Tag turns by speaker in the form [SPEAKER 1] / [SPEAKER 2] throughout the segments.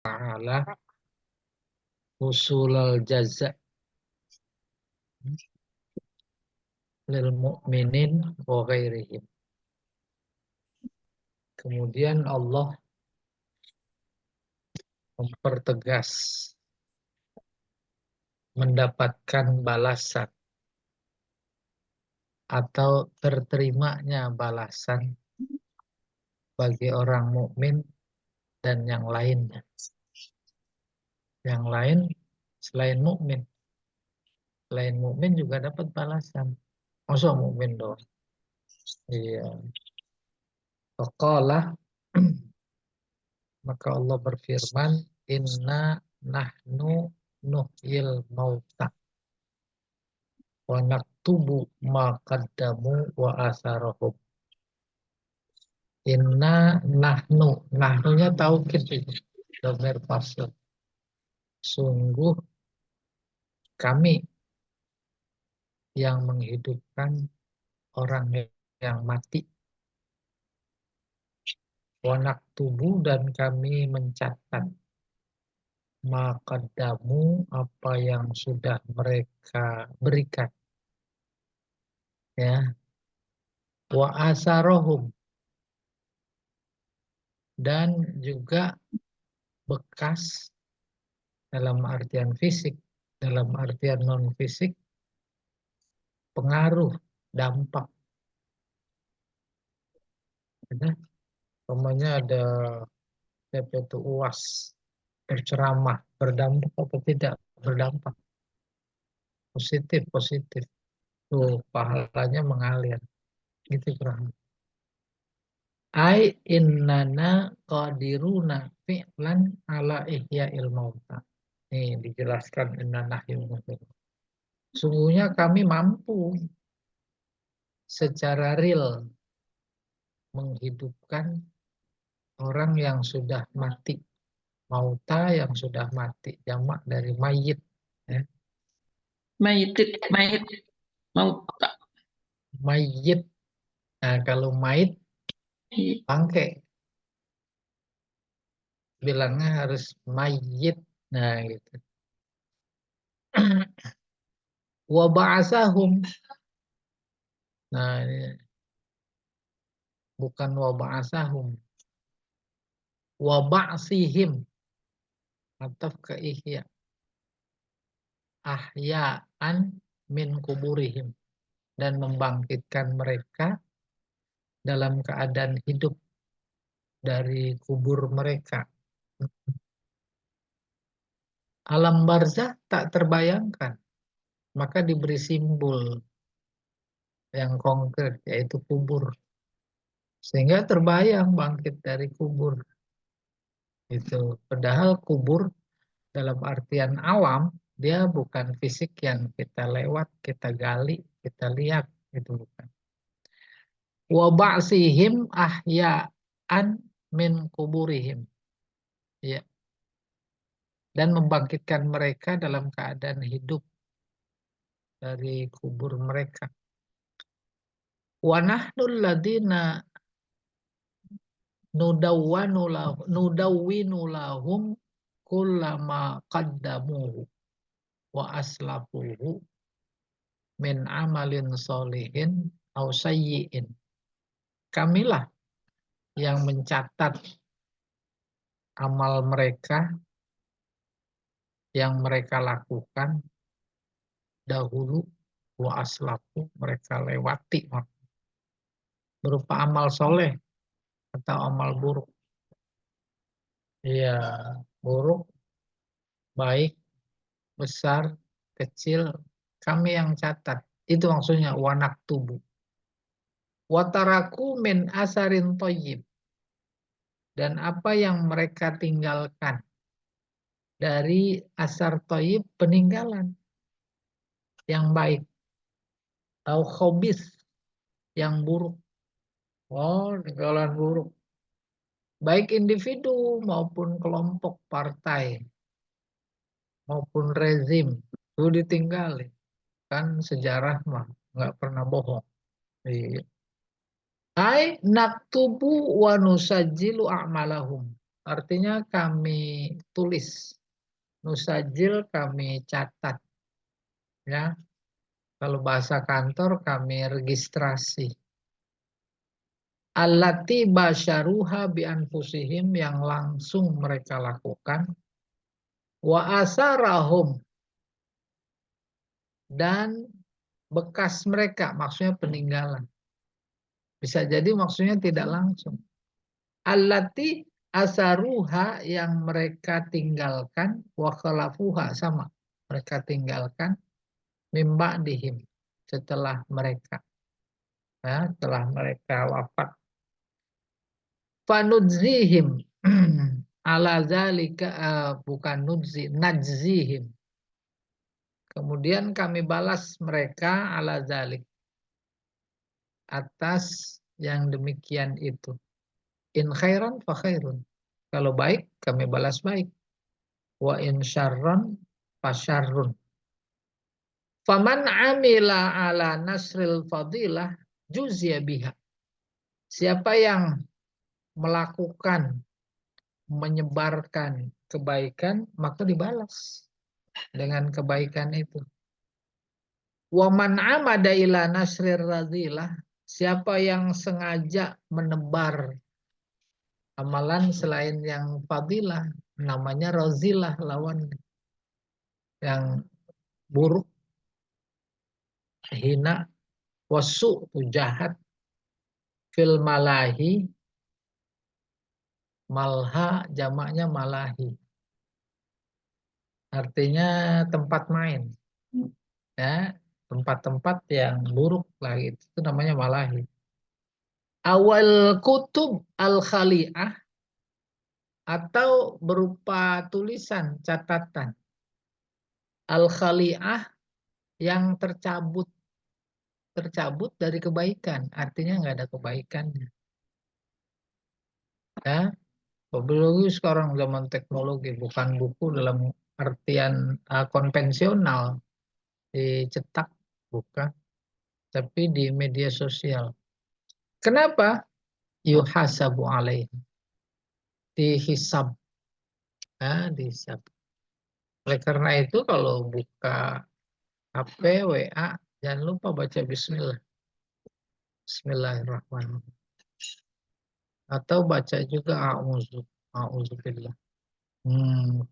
[SPEAKER 1] Ta'ala usulul jaza' lil mu'minin wa ghairihim. Kemudian Allah mempertegas mendapatkan balasan atau terterimanya balasan bagi orang mukmin dan yang lainnya. Yang lain selain mukmin, selain mukmin juga dapat balasan. Masa mukmin doang? Iya. Faqala maka Allah berfirman, inna nahnu nuhyil mauta wa naktubu ma qaddamu wa asarahum. Inna nahnu, nahnunya taukid itu, dhamir fasl. Sungguh kami yang menghidupkan orang yang mati. Wa naktubu dan kami mencatat ma qaddamu apa yang sudah mereka berikan. Ya, wa asarahum dan juga bekas dalam artian fisik, dalam artian non fisik, pengaruh, dampak. Ya, umpamanya ada itu UAS berceramah, berdampak atau tidak berdampak, positif positif, tuh pahalanya mengalir, gitu kurang. Ai innana qadiruna fi'lan ala ihya'il mauta. Nih dijelaskan innana sungguhnya kami mampu secara real menghidupkan orang yang sudah mati. Mauta yang sudah mati, jamak dari mayit. Ya.
[SPEAKER 2] Mayit mau tak?
[SPEAKER 1] Mayit. Nah, kalau mayit, bangke. Bilangnya harus mayit. Nah, gitu. Wa ba'asahum. Nah, ini bukan wa ba'asahum. Wa ba'sihim. Atau ke ihya. Ahya'an min kuburihim. Dan membangkitkan mereka dalam keadaan hidup dari kubur mereka. Alam barzah tak terbayangkan, maka diberi simbol yang konkret, yaitu kubur. Sehingga terbayang bangkit dari kubur. Itu. Padahal kubur dalam artian alam, dia bukan fisik yang kita lewat, kita gali, kita lihat. Itu bukan. Wa ba'sihim ahya'an min kuburihim. Ya. Dan membangkitkan mereka dalam keadaan hidup dari kubur mereka. Wa nahnul ladina nudawwinu lahum kullama qaddamuhu wa aslafuhu min amalin solihin au sayyi'in. Kamilah yang mencatat amal mereka yang mereka lakukan dahulu, wa aslafu mereka lewati, berupa amal soleh atau amal buruk. Ya, buruk, baik, besar, kecil, kami yang catat. Itu maksudnya wanak tubuh. Wataraku min asarin toyib. Dan apa yang mereka tinggalkan dari asar toyib, peninggalan yang baik. Atau khobis yang buruk. Oh, peninggalan buruk. Baik individu maupun kelompok partai. Maupun rezim. Itu ditinggalin. Kan sejarah mah nggak pernah bohong. Iya. Hai naktubu wa nusajilu a'malahum. artinya kami tulis. Nusajil kami catat. Ya, kalau bahasa kantor kami registrasi. Allati basyaruha bi anfusihim, yang langsung mereka lakukan. Wa asarahum, dan bekas mereka, maksudnya peninggalan. Bisa jadi maksudnya tidak langsung. Allati asaruha, yang mereka tinggalkan, wa khalafuha, sama mereka tinggalkan, mimba dihim, setelah mereka, ya, setelah mereka wafat. Fanudzihim ala zalika, bukan nudzi, najzihim. Kemudian kami balas mereka ala zalik, atas yang demikian itu. In khairan fa khairun. Kalau baik kami balas baik. Wa in syarran fa syarrun. Faman amila ala nasril fadilah juzya biha. Siapa yang melakukan, menyebarkan kebaikan, maka dibalas dengan kebaikan itu. Waman amada ila nasrir radilah, siapa yang sengaja menebar amalan selain yang fadilah, namanya razilah, lawan yang buruk, hina, wasu, jahat, fil malahi, malha jamaknya malahi, artinya tempat main, ya, tempat-tempat yang buruk lah, itu namanya malahi. Awal kutub al-khali'ah, atau berupa tulisan, catatan. Al-khali'ah, yang tercabut dari kebaikan, artinya nggak ada kebaikannya. Ya, apalagi sekarang zaman teknologi, bukan buku dalam artian konvensional dicetak, bukan, tapi di media sosial. Kenapa? Yuhasabu alaih, dihisab, ya, dihisab. Oleh karena itu kalau buka HP, WA, jangan lupa baca Bismillah. Bismillahirrahmanirrahim. Atau baca juga a'udzubillah.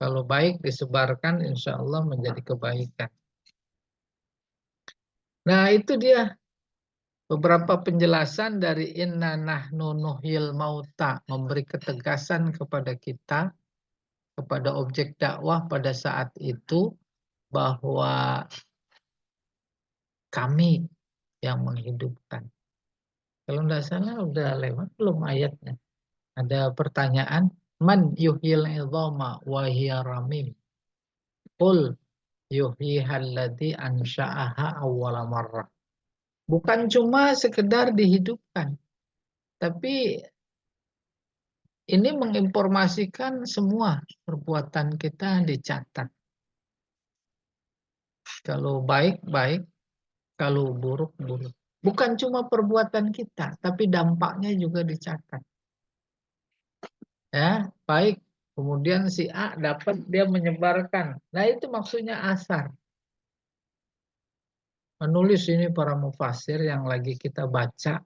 [SPEAKER 1] Kalau baik disebarkan, insya Allah menjadi kebaikan. Nah, itu dia beberapa penjelasan dari inna nahnu nuhyil mauta, memberi ketegasan kepada kita, kepada objek dakwah pada saat itu, bahwa kami yang menghidupkan. Kalau tidak salah udah lewat belum ayatnya? Ada pertanyaan, man yuhyil idhama wa hiya ramim? Qul yuhyihalladzi ansha'aha awwala marrah. Bukan cuma sekedar dihidupkan, tapi ini menginformasikan semua perbuatan kita dicatat. Kalau baik, baik. Kalau buruk, buruk. Bukan cuma perbuatan kita, tapi dampaknya juga dicatat. Ya, baik. Kemudian si A dapat, dia menyebarkan. Nah, itu maksudnya asar. Menulis ini para mufasir yang lagi kita baca,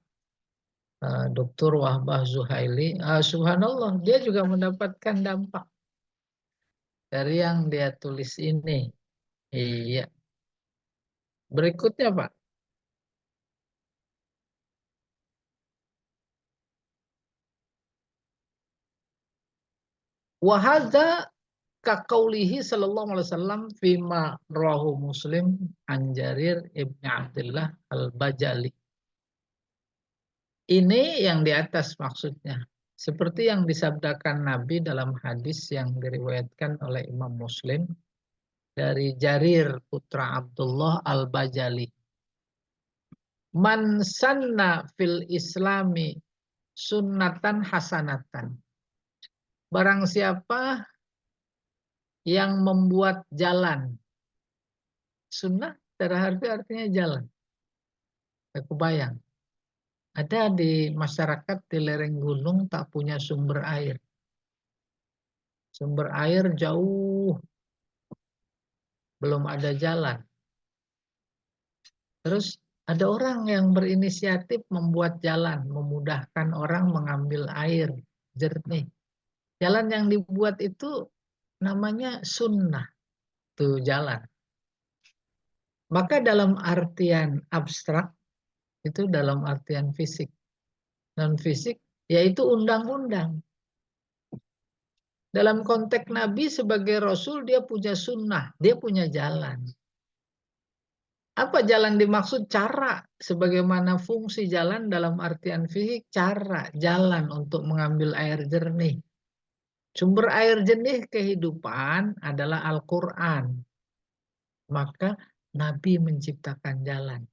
[SPEAKER 1] Dr. Wahbah Zuhaili, subhanallah, dia juga mendapatkan dampak dari yang dia tulis ini. Iya. Berikutnya, Pak. Wahada kaqaulihi sallallahu alaihi wasallam fima rawahu Muslim an Jarir ibn Abdullah al-Bajali. Ini yang di atas maksudnya. Seperti yang disabdakan Nabi dalam hadis yang diriwayatkan oleh Imam Muslim dari Jarir putra Abdullah al-Bajali. Man sanna fil islami sunnatan hasanatan. Barang siapa yang membuat jalan. Sunnah secara harfi artinya jalan. Kebayang. Ada di masyarakat di lereng gunung tak punya sumber air. Sumber air jauh, belum ada jalan. Terus ada orang yang berinisiatif membuat jalan, memudahkan orang mengambil air jernih. Jalan yang dibuat itu namanya sunnah, tuh jalan. Maka dalam artian abstrak, itu dalam artian fisik. Non fisik, yaitu undang-undang. Dalam konteks Nabi sebagai Rasul, dia punya sunnah, dia punya jalan. Apa jalan dimaksud? Cara. Sebagaimana fungsi jalan dalam artian fisik, cara, jalan untuk mengambil air jernih. Sumber air jernih kehidupan adalah Al-Quran. Maka Nabi menciptakan jalan.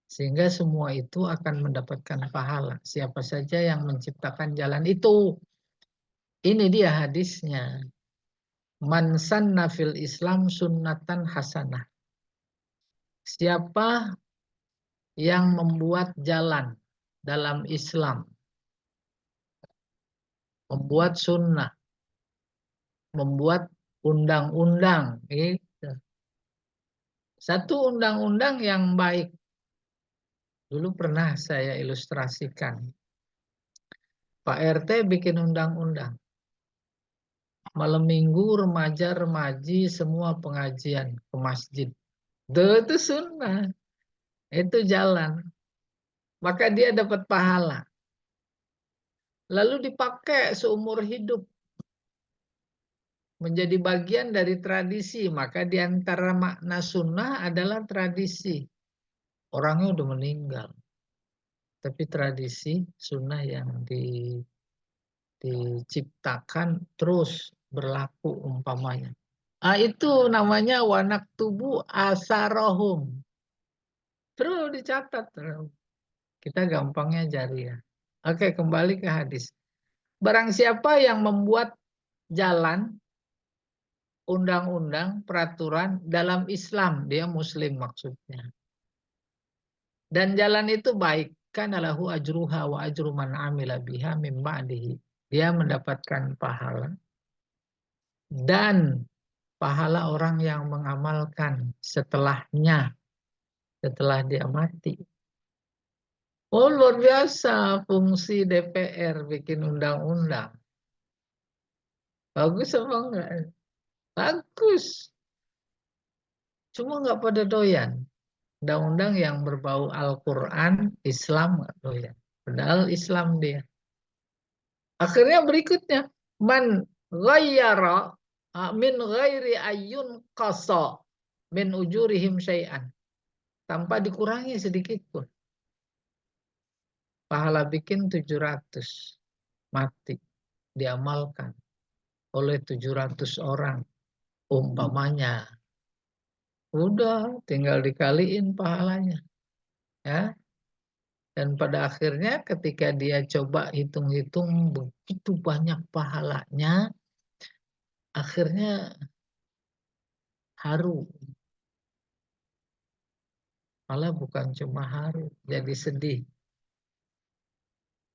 [SPEAKER 1] Sehingga semua itu akan mendapatkan pahala. Siapa saja yang menciptakan jalan itu. Ini dia hadisnya. Man sanna fil Islam sunnatan hasanah. Siapa yang membuat jalan dalam Islam, membuat sunnah, membuat undang-undang, gitu. Satu undang-undang yang baik. Dulu pernah saya ilustrasikan. Pak RT bikin undang-undang. Malam minggu remaja-remaji semua pengajian ke masjid. Itu sunnah. Itu jalan. Maka dia dapat pahala. Lalu dipakai seumur hidup. Menjadi bagian dari tradisi. Maka di antara makna sunnah adalah tradisi. Orangnya udah meninggal. Tapi tradisi sunnah yang diciptakan terus berlaku umpamanya. Itu namanya wanak tubuh asarohum. Terus dicatat. Kita gampangnya jariah. Oke, kembali ke hadis. Barang siapa yang membuat jalan, undang-undang, peraturan dalam Islam, dia muslim maksudnya. Dan jalan itu baik. Kana lahu ajruha wa ajru man amila biha min ba'dihi. Dia mendapatkan pahala. Dan pahala orang yang mengamalkan setelahnya. Setelah dia mati. Oh, luar biasa fungsi DPR bikin undang-undang. Bagus apa enggak? Bagus. Cuma enggak pada doyan. Undang-undang yang berbau Al-Quran, Islam enggak doyan. Padahal Islam dia. Akhirnya berikutnya. Man ghayyara min ghairi ayyun qasa min ujurihim syai'an. Tanpa dikurangi sedikit pun. Pahala bikin 700. Mati. Diamalkan oleh 700 orang. Umpamanya. Udah, tinggal dikaliin pahalanya. Ya. Dan pada akhirnya ketika dia coba hitung-hitung begitu banyak pahalanya, akhirnya haru. Malah bukan cuma haru, jadi sedih.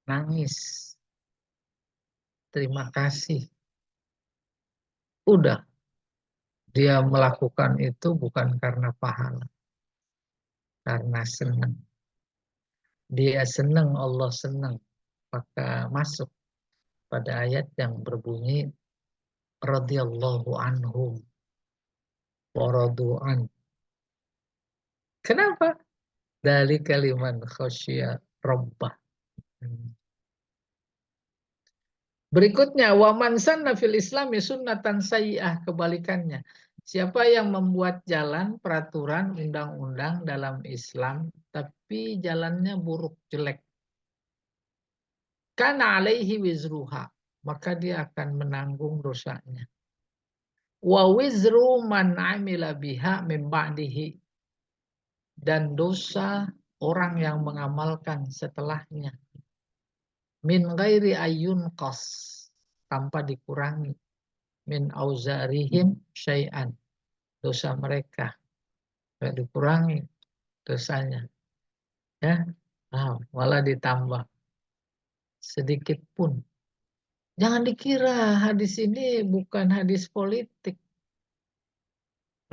[SPEAKER 1] Nangis. Terima kasih. Udah. Dia melakukan itu bukan karena pahala. Karena senang. Dia senang, Allah senang. Maka masuk pada ayat yang berbunyi radhiyallahu anhum wa radu'an. Kenapa? Dari kalimat khasyya rabbah. Berikutnya waman sanna fil islami sunnatan sayyi'ah, kebalikannya. Siapa yang membuat jalan, peraturan, undang-undang dalam Islam tapi jalannya buruk, jelek. Kana alaihi wizruha, maka dia akan menanggung dosanya. Wa wizru man amila biha min ba'dihi, dan dosa orang yang mengamalkan setelahnya. Min ghairi ayyun qas, tanpa dikurangi. Min auzarihim syai'an, dosa mereka. Tidak dikurangi dosanya. Ya, malah ditambah sedikit pun. Jangan dikira hadis ini bukan hadis politik.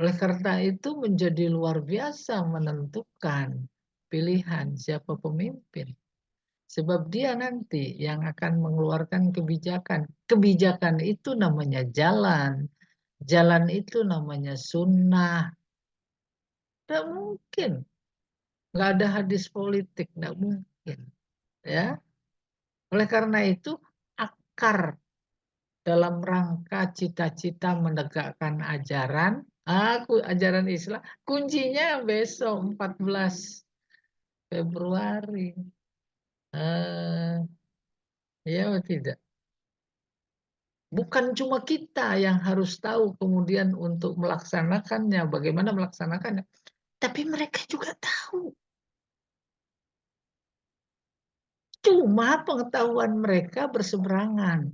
[SPEAKER 1] Oleh karena itu menjadi luar biasa menentukan pilihan siapa pemimpin. Sebab dia nanti yang akan mengeluarkan kebijakan. Kebijakan itu namanya jalan. Jalan itu namanya sunnah. Tidak mungkin. Nggak ada hadis politik. Tidak mungkin. Ya. Oleh karena itu akar dalam rangka cita-cita menegakkan ajaran Islam, kuncinya besok 14 Februari. Eh, ya atau tidak? Bukan cuma kita yang harus tahu kemudian untuk melaksanakannya, bagaimana melaksanakannya. Tapi mereka juga tahu. Cuma pengetahuan mereka berseberangan.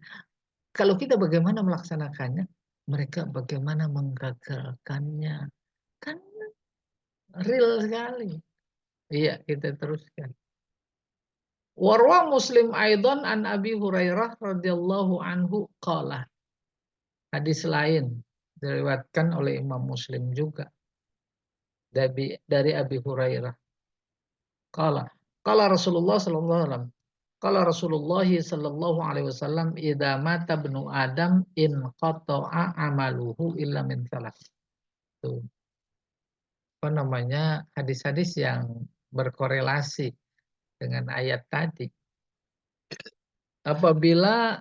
[SPEAKER 1] Kalau kita bagaimana melaksanakannya, mereka bagaimana menggagalkannya. Kan real sekali. Iya, kita teruskan. Warwa Muslim aidan an Abi Hurairah radhiyallahu anhu qala. Hadis lain diriwayatkan oleh Imam Muslim juga dari Abi Hurairah. Qala Rasulullah sallallahu alaihi wasallam. Qala Rasulullah sallallahu alaihi wasallam idza mata ibnu Adam in qata'a amaluhu illa min salas. Tuh. Apa namanya? Hadis-hadis yang berkorelasi dengan ayat tadi. Apabila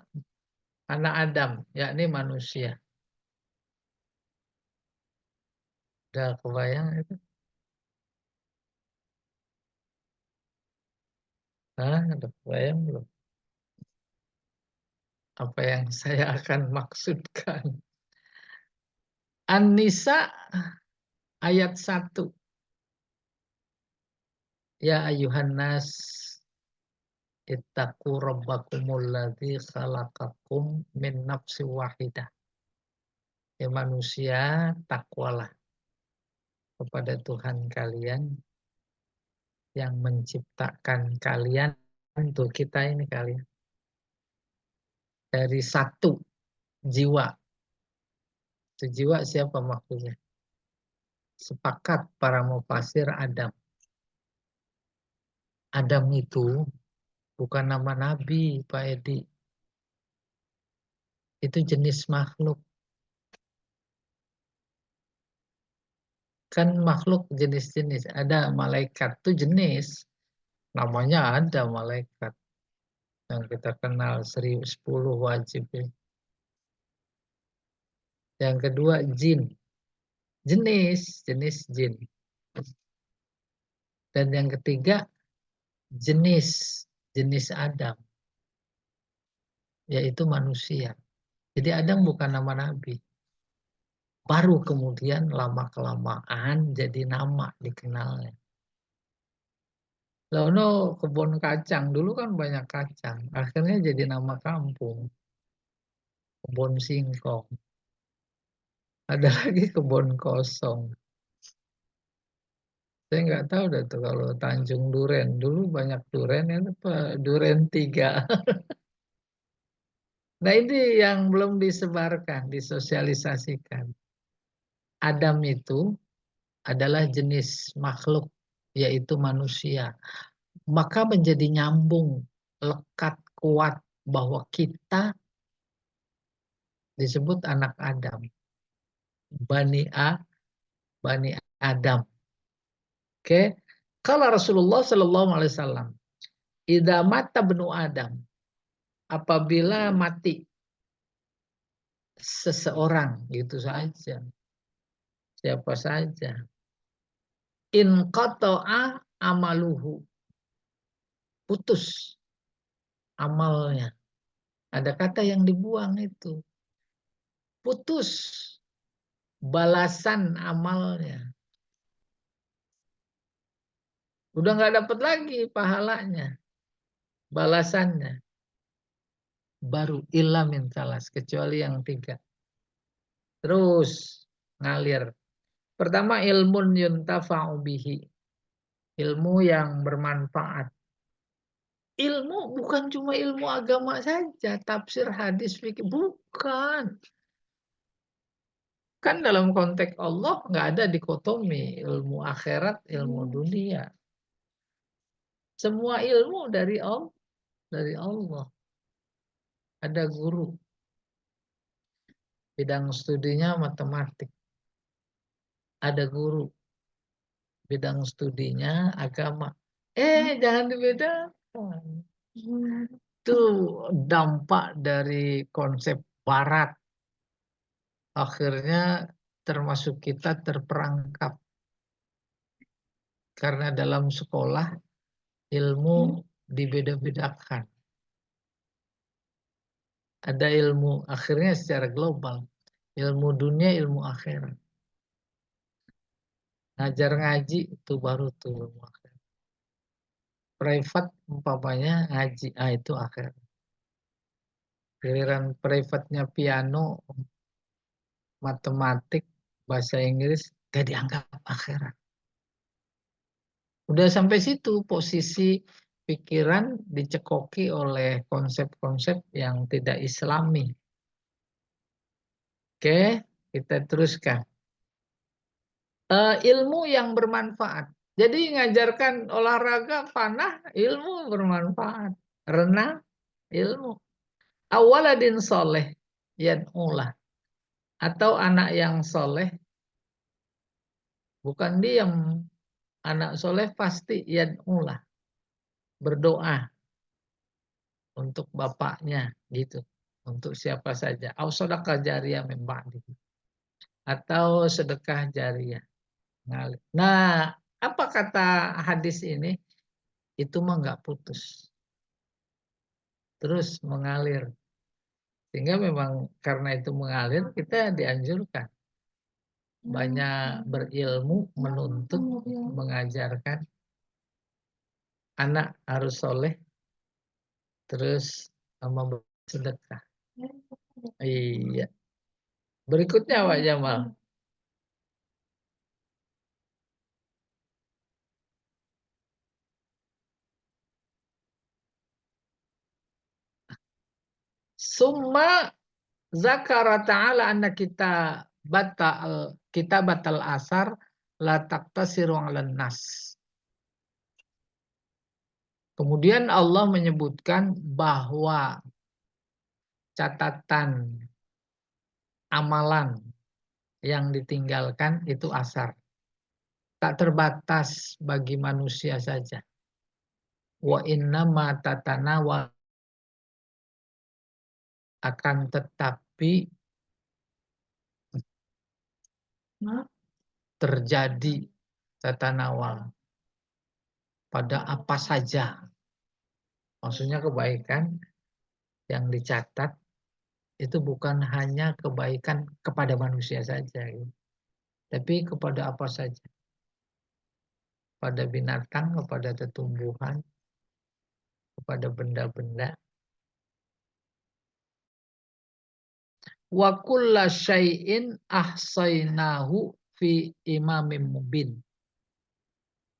[SPEAKER 1] anak Adam, yakni manusia. Udah kebayang itu? Udah kebayang belum? Apa yang saya akan maksudkan? An-Nisa ayat 1. Ya ayuhan nas ittaqu rabbakumul ladzi khalaqakum min nafsin wahidah. Ya manusia, takwalah kepada Tuhan kalian yang menciptakan kalian, untuk kita ini kalian, dari satu jiwa. Itu jiwa siapa maksudnya? Sepakat para mufasir Adam. Adam itu bukan nama nabi, Pak Edi. Itu jenis makhluk. Kan makhluk jenis-jenis. Ada malaikat itu jenis. Namanya ada malaikat. Yang kita kenal 1010 wajib. Yang kedua jin. Jenis jin. Dan yang ketiga jenis Adam. Yaitu manusia. Jadi Adam bukan nama nabi. Baru kemudian lama-kelamaan jadi nama dikenalnya. Lono kebun kacang, dulu kan banyak kacang. Akhirnya jadi nama kampung. Kebun singkong. Ada lagi kebun kosong. Saya nggak tahu dah tuh kalau Tanjung Duren. Dulu banyak duren, ya Duren 3. Nah ini yang belum disebarkan, disosialisasikan. Adam itu adalah jenis makhluk, yaitu manusia. Maka menjadi nyambung, lekat, kuat bahwa kita disebut anak Adam. Bani Adam. Oke. Kalau Rasulullah Shallallahu Alaihi Wasallam, idza mata benu Adam, apabila mati seseorang gitu saja, siapa saja, in qata'a amaluhu, putus amalnya. Ada kata yang dibuang itu. Putus balasan amalnya. Udah nggak dapat lagi pahalanya, balasannya. Baru illa min salas, kecuali yang 3. Terus ngalir. Pertama ilmun yuntafa'u bihi. Ilmu yang bermanfaat. ilmu bukan cuma ilmu agama saja, tafsir, hadis, fikih, bukan. Kan dalam konteks Allah nggak ada dikotomi ilmu akhirat, ilmu dunia. Semua ilmu dari Allah. Ada guru, bidang studinya matematik. Ada guru, bidang studinya agama. Jangan dibedakan. Itu dampak dari konsep barat. Akhirnya termasuk kita terperangkap. Karena dalam sekolah ilmu dibeda-bedakan. Ada ilmu akhirnya secara global. Ilmu dunia, ilmu akhirat. Ngajar ngaji itu baru tuh ilmu akhirat. Privat umpamanya ngaji, itu akhirat. Giliran privatnya piano, matematik, bahasa Inggris, gak dianggap akhirat. Udah sampai situ posisi pikiran dicekoki oleh konsep-konsep yang tidak islami. Oke, kita teruskan. Ilmu yang bermanfaat. Jadi ngajarkan olahraga panah, ilmu bermanfaat. Renang, ilmu. Awaladin soleh, yad'ulah. Atau anak yang soleh, bukan diam. Anak soleh pasti yad'ulah. Berdoa untuk bapaknya, gitu. Untuk siapa saja. Au sedekah jariyah min ba'di. Atau sedekah jariyah. Nah, apa kata hadis ini? Itu mah nggak putus. Terus mengalir. Sehingga memang karena itu mengalir, kita dianjurkan. Banyak berilmu, menuntut, mengajarkan. Anak harus soleh. Terus memberi sedekah. Iya. Berikutnya Pak Jamal. Summa zakara ta'ala anna kita batal asar la taqtasiru 'alan nas. Kemudian Allah menyebutkan bahwa catatan amalan yang ditinggalkan itu asar. Tak terbatas bagi manusia saja. Wa inna ma tatanawa, akan tetapi terjadi tatanawal pada apa saja. Maksudnya kebaikan yang dicatat itu bukan hanya kebaikan kepada manusia saja, tapi kepada apa saja. Pada binatang, kepada tumbuhan, kepada benda-benda. Wa kulla syai'in ahsainahu fi imamin mubin.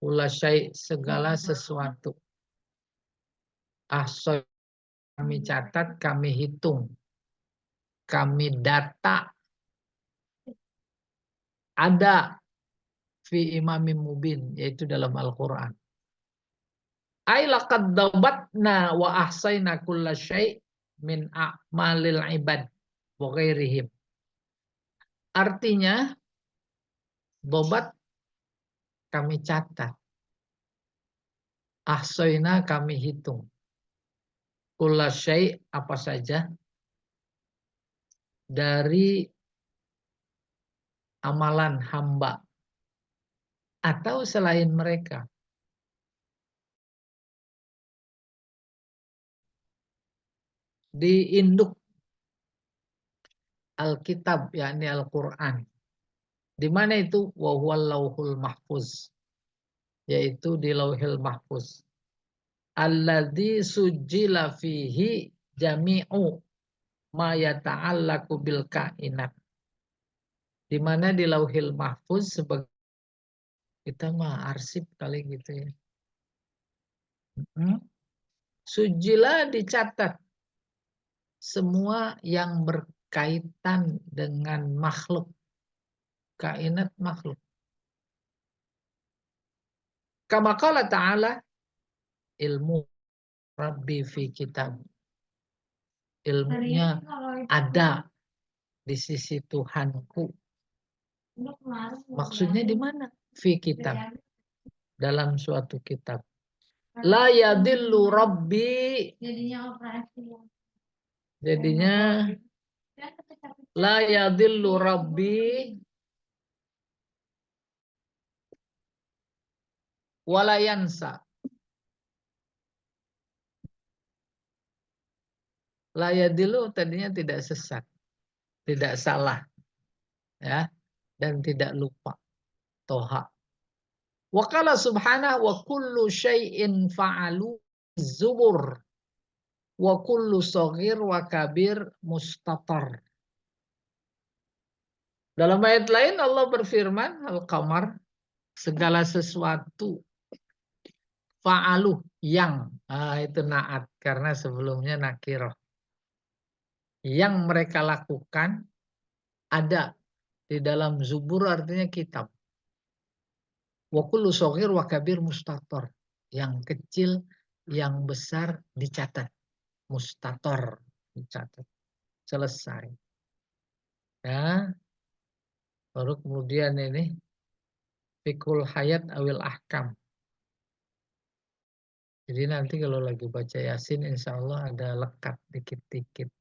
[SPEAKER 1] Kulla syai', segala sesuatu. Ahsai, kami catat, kami hitung. Kami data. Ada fi imamin mubin, yaitu dalam Al-Quran. Ay laqad dabatna wa ahsayna kulla syai' min a'malil ibad wa ghairihim. Artinya, dobat kami catat. Ahsayna kami hitung. Kulla syai' apa saja dari amalan hamba atau selain mereka. Di induk Alkitab, yakni Al-Quran. Di mana itu? Wa huwal lauhul mahfuz. Yaitu di lauhil mahfuz. Alladzi sujjila fihi jami'u ma yata'allaku bil kainat. Di mana di lauhil mahfuz, sebagai kita mah arsip kali gitu ya. Sujila dicatat semua yang berkaitan dengan makhluk, kainat makhluk. Kama qala ta'ala, ilmu Rabbi fi kitab. Ilmunya ada di sisi Tuhanku. Maksudnya di mana? Fi kitab. Dalam suatu kitab. La yadillu Rabbi. Jadinya la yadillu Rabbi wala yansa. La yadillu tadinya tidak sesat, tidak salah, ya, dan tidak lupa. Toha. Wa qala subhanahu wa kullu syai'in fa'alu zubur wa kullu shaghir wa kabir mustatar. Dalam ayat lain Allah berfirman, Al-Qamar, segala sesuatu fa'alu yang, itu naat karena sebelumnya nakirah. Yang mereka lakukan ada di dalam zubur, artinya kitab. Wa kullu shaghir wa kabir mustatar. Yang kecil, yang besar dicatat. Mustatar dicatat. Selesai. Ya. Baru kemudian ini fikul hayat awil ahkam. Jadi nanti kalau lagi baca Yasin insya Allah ada lekat dikit-dikit.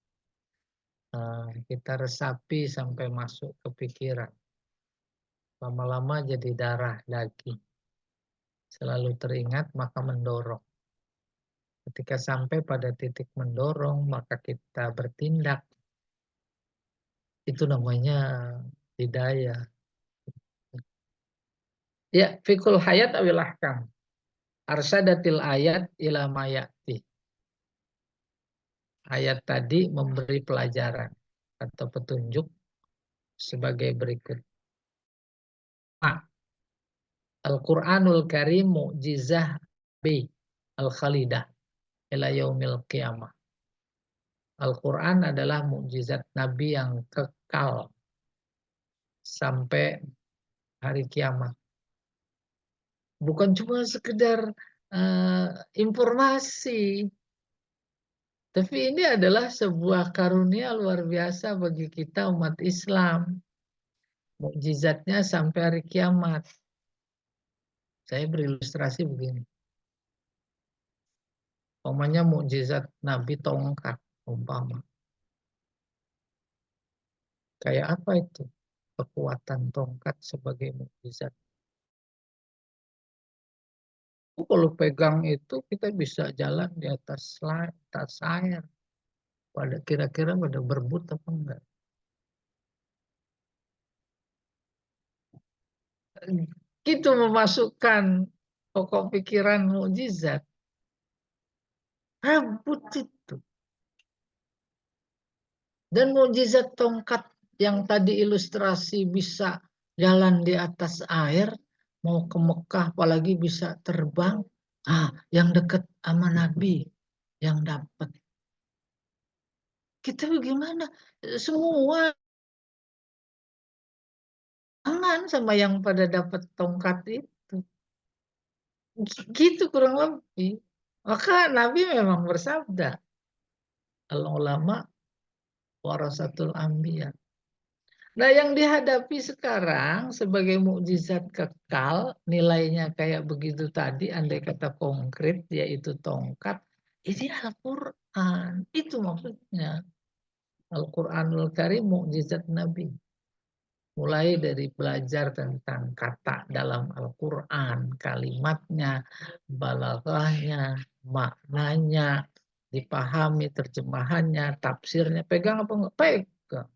[SPEAKER 1] Kita resapi sampai masuk ke pikiran. Lama-lama jadi darah daging. Selalu teringat maka mendorong. Ketika sampai pada titik mendorong maka kita bertindak. Itu namanya hidayah. Ya, fikul hayat awil ahkam. Arsadatil ayat ila mayati. Ayat tadi memberi pelajaran atau petunjuk sebagai berikut. Al-Quranul Karim mu'jizah B. Al-Khalidah ila yaumil qiyamah. Al-Quran adalah mukjizat Nabi yang kekal sampai hari kiamat. Bukan cuma sekedar informasi, tapi ini adalah sebuah karunia luar biasa bagi kita umat Islam. Mukjizatnya sampai hari kiamat. Saya berilustrasi begini. Umpamanya mukjizat Nabi tongkat, umpama. Kayak apa itu? Kekuatan tongkat sebagai mukjizat. Kalau pegang itu kita bisa jalan di atas air. Kira-kira pada berebut apa enggak? Gitu memasukkan pokok pikiran mukjizat. Rebut itu. Dan mukjizat tongkat yang tadi ilustrasi bisa jalan di atas air, mau ke Mekah apalagi bisa terbang. Yang dekat sama Nabi yang dapat. Kita bagaimana? Semua jangan sama yang pada dapat tongkat itu. Gitu kurang lebih. Maka Nabi memang bersabda, al-ulama warasatul anbiya. Nah, yang dihadapi sekarang sebagai mukjizat kekal, nilainya kayak begitu tadi, andai kata konkret, yaitu tongkat, ini Al-Quran. Itu maksudnya. Al-Quranul Karim mukjizat Nabi. Mulai dari belajar tentang kata dalam Al-Quran, kalimatnya, balaghahnya, maknanya, dipahami terjemahannya, tafsirnya, pegang apa enggak? Pegang.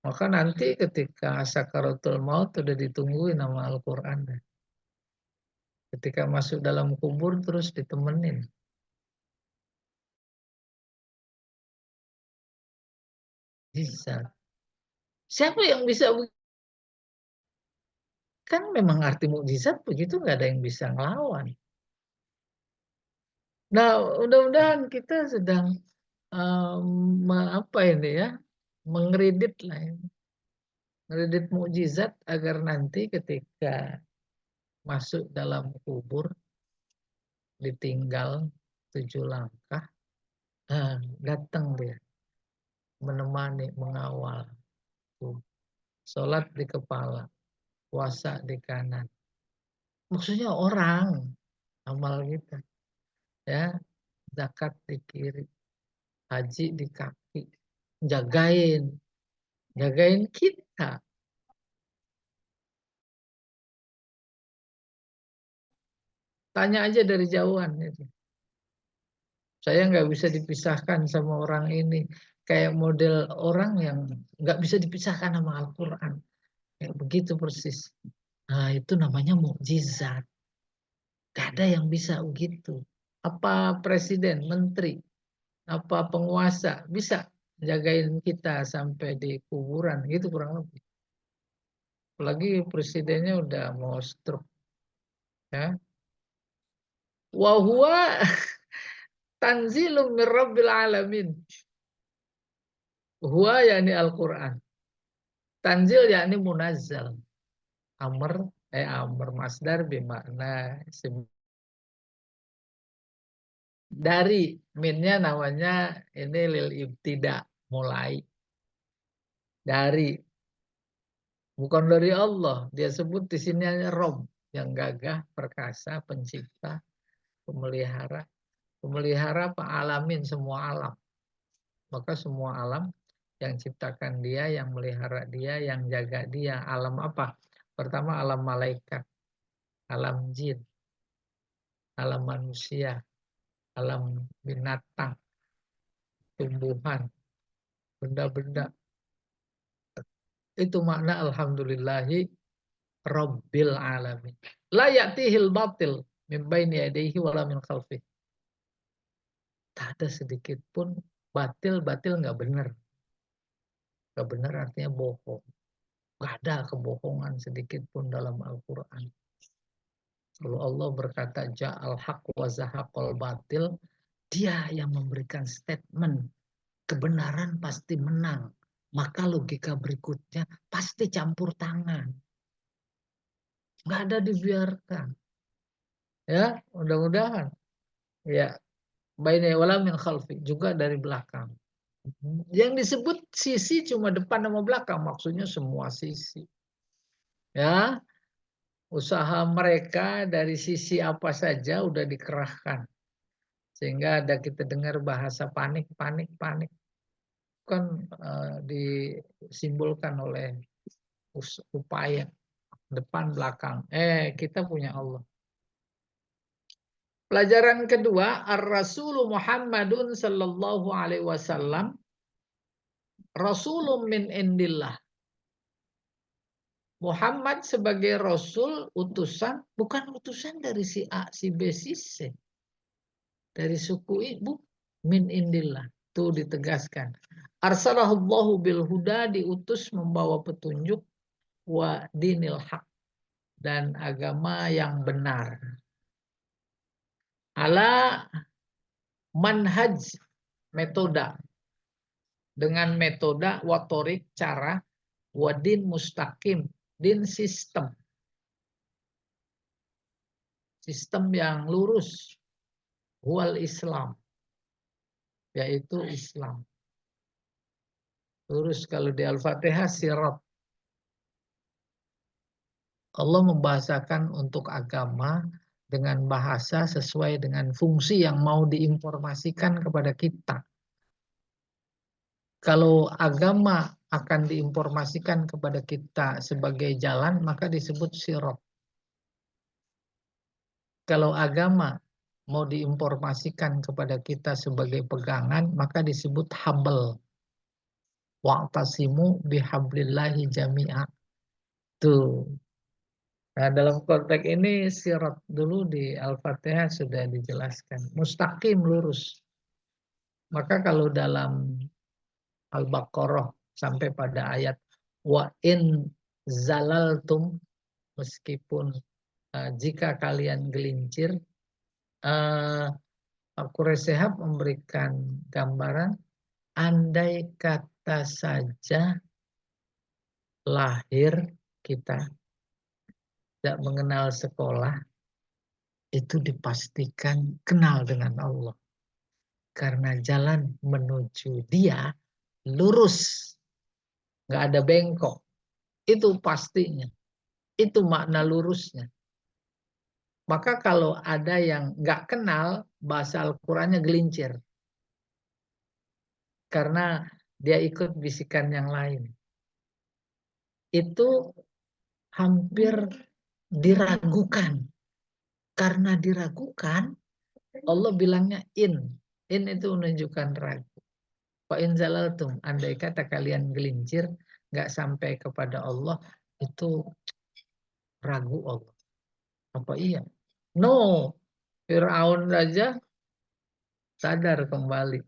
[SPEAKER 1] Maka nanti ketika sakaratul maut sudah ditungguin sama Al-Quran. Ketika masuk dalam kubur terus ditemenin. Bisa. Siapa yang bisa? Kan memang arti mukjizat begitu, nggak ada yang bisa ngelawan. Nah, mudah-mudahan kita sedang, apa ini ya, mengkredit lah ya, ngredit mukjizat agar nanti ketika masuk dalam kubur, ditinggal 7 langkah, datang dia menemani, mengawal, tuh, sholat di kepala, puasa di kanan. Maksudnya orang, amal kita, ya, zakat di kiri, haji di kaki, jagain, jagain kita. Tanya aja dari jauhan itu. Saya nggak bisa dipisahkan sama orang ini. Kayak model orang yang nggak bisa dipisahkan sama Al-Quran. Kayak begitu persis. Nah, itu namanya mukjizat. Gak ada yang bisa begitu. Apa presiden, menteri, apa penguasa bisa jagain kita sampai di kuburan gitu kurang lebih. Apalagi presidennya udah mau stroke ya. Wa huwa tanzilum mir rabbil alamin. Huwa yakni Al-Quran. Tanzil yakni munazzal. Amr masdar bermakna dari, minnya namanya ini lil ibtida, mulai dari, bukan dari Allah. Dia sebut di sini hanya Rob yang gagah, perkasa, pencipta, pemelihara. Pemelihara apa? Alamin, semua alam. Maka semua alam yang ciptakan dia, yang melihara dia, yang jaga dia. Alam apa? Pertama alam malaikat, alam jin, alam manusia, alam binatang, tumbuhan, benda-benda. Itu makna alhamdulillahi rabbil alamin. La ya'tihil batil min baini yadayhi wala min khalfih. Tak ada sedikit pun batil nggak benar. Nggak benar artinya bohong. Nggak ada kebohongan sedikit pun dalam Al-Quran. Kalau Allah berkata ja'al haq wa zahaqal batil, dia yang memberikan statement kebenaran pasti menang. Maka logika berikutnya pasti campur tangan. Nggak ada dibiarkan. Ya, mudah-mudahan. Ya, baina wala min khalfi, juga dari belakang. Yang disebut sisi cuma depan sama belakang, maksudnya semua sisi. Ya, usaha mereka dari sisi apa saja udah dikerahkan. Sehingga ada kita dengar bahasa panik, panik, panik. Kan disimbolkan oleh upaya depan belakang. Kita punya Allah. Pelajaran kedua, Ar-Rasulu Muhammadun sallallahu alaihi wasallam Rasulun min indillah. Muhammad sebagai Rasul, utusan, bukan utusan dari si A, si B, si C. Dari suku ibu, min indillah. Itu ditegaskan. Arsalahullahu bil huda, diutus membawa petunjuk, wa dinil haq, dan agama yang benar. Ala manhaj, metoda. Dengan metoda, watorik, cara, wadin mustaqim, din sistem. Sistem yang lurus. Huwal Islam. Yaitu Islam. Lurus kalau di Al-Fatihah sirat. Allah membahasakan untuk agama dengan bahasa sesuai dengan fungsi yang mau diinformasikan kepada kita. Kalau agama akan diinformasikan kepada kita sebagai jalan, maka disebut sirat. Kalau agama mau diinformasikan kepada kita sebagai pegangan, maka disebut habl. Wa'tasimu bihablillahi jami'a. Tuh. Nah, dalam konteks ini sirat dulu di Al-Fatihah sudah dijelaskan. Mustaqim, lurus. Maka kalau dalam Al-Baqarah sampai pada ayat wa in zalaltum, meskipun jika kalian gelincir, Quraisy Shihab memberikan gambaran, andai kata saja lahir kita tidak mengenal sekolah, itu dipastikan kenal dengan Allah. Karena jalan menuju Dia lurus, nggak ada bengkok. Itu pastinya. Itu makna lurusnya. Maka kalau ada yang nggak kenal, bahasa Al-Qurannya gelincir. Karena dia ikut bisikan yang lain. Itu hampir diragukan. Karena diragukan, Allah bilangnya in. In itu menunjukkan ragu. Fa in zalaltum, andai kata kalian gelincir, nggak sampai kepada Allah, itu ragu Allah. Apa iya? No, Fir'aun saja sadar kembali.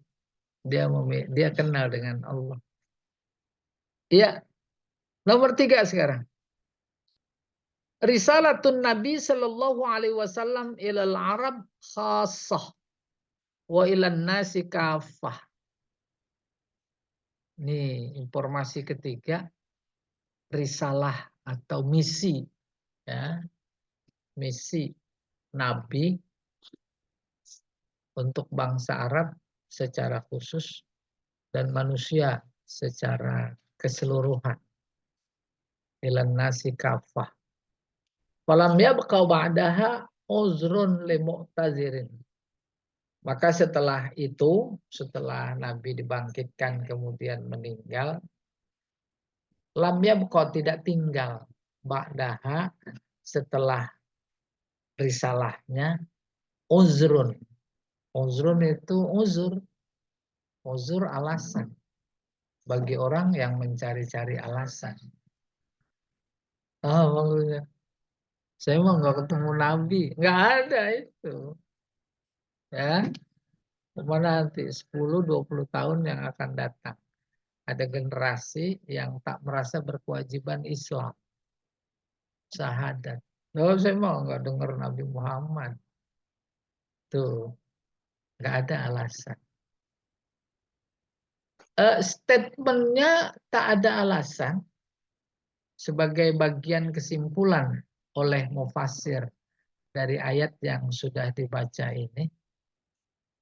[SPEAKER 1] Dia kenal dengan Allah. Iya, nomor 3 sekarang. Risalatun Nabi Sallallahu Alaihi Wasallam ilal Arab khassah wa ilan nasi kafah. Ini informasi ketiga, risalah atau misi, ya, misi Nabi untuk bangsa Arab secara khusus dan manusia secara keseluruhan. Ilan nasi kafah. Falam yabqa ba'daha uzrun li mu'tazirin. Maka setelah itu, setelah Nabi dibangkitkan kemudian meninggal, lam yabqa tidak tinggal ba'daha setelah risalahnya uzrun. Uzrun itu uzur. Uzur alasan. Bagi orang yang mencari-cari alasan. Maksudnya, saya mah nggak ketemu Nabi. Nggak ada itu. Ya, mana nanti 10-20 tahun yang akan datang. Ada generasi yang tak merasa berkewajiban Islam. Syahadat. Oh, saya mau nggak dengar Nabi Muhammad. Tuh, nggak ada alasan. Statementnya tak ada alasan sebagai bagian kesimpulan oleh mufassir dari ayat yang sudah dibaca ini.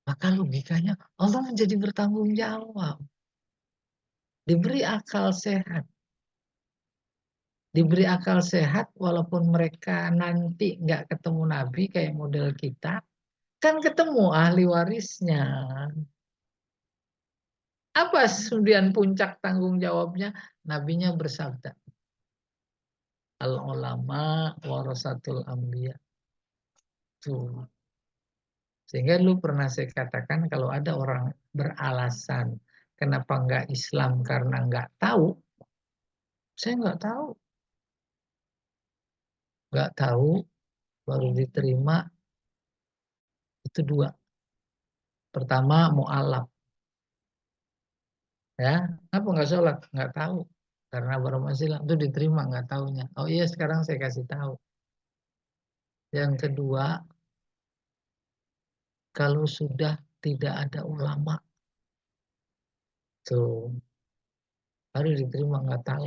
[SPEAKER 1] Maka logikanya Allah menjadi bertanggung jawab. Diberi akal sehat. Diberi akal sehat walaupun mereka nanti nggak ketemu Nabi kayak model kita. Kan ketemu ahli warisnya. Apa kemudian puncak tanggung jawabnya? Nabinya bersabda, al-ulama warasatul anbiya. Tuh. Sehingga dulu pernah saya katakan kalau ada orang beralasan kenapa nggak Islam karena nggak tahu, saya nggak tahu. Nggak tahu, baru diterima, itu dua. Pertama, mu'alaf. Ya, apa nggak sholat? Nggak tahu. Karena baru masih itu diterima nggak tahunya. Oh iya, sekarang saya kasih tahu. Yang kedua, kalau sudah tidak ada ulama, tuh baru diterima nggak tahu.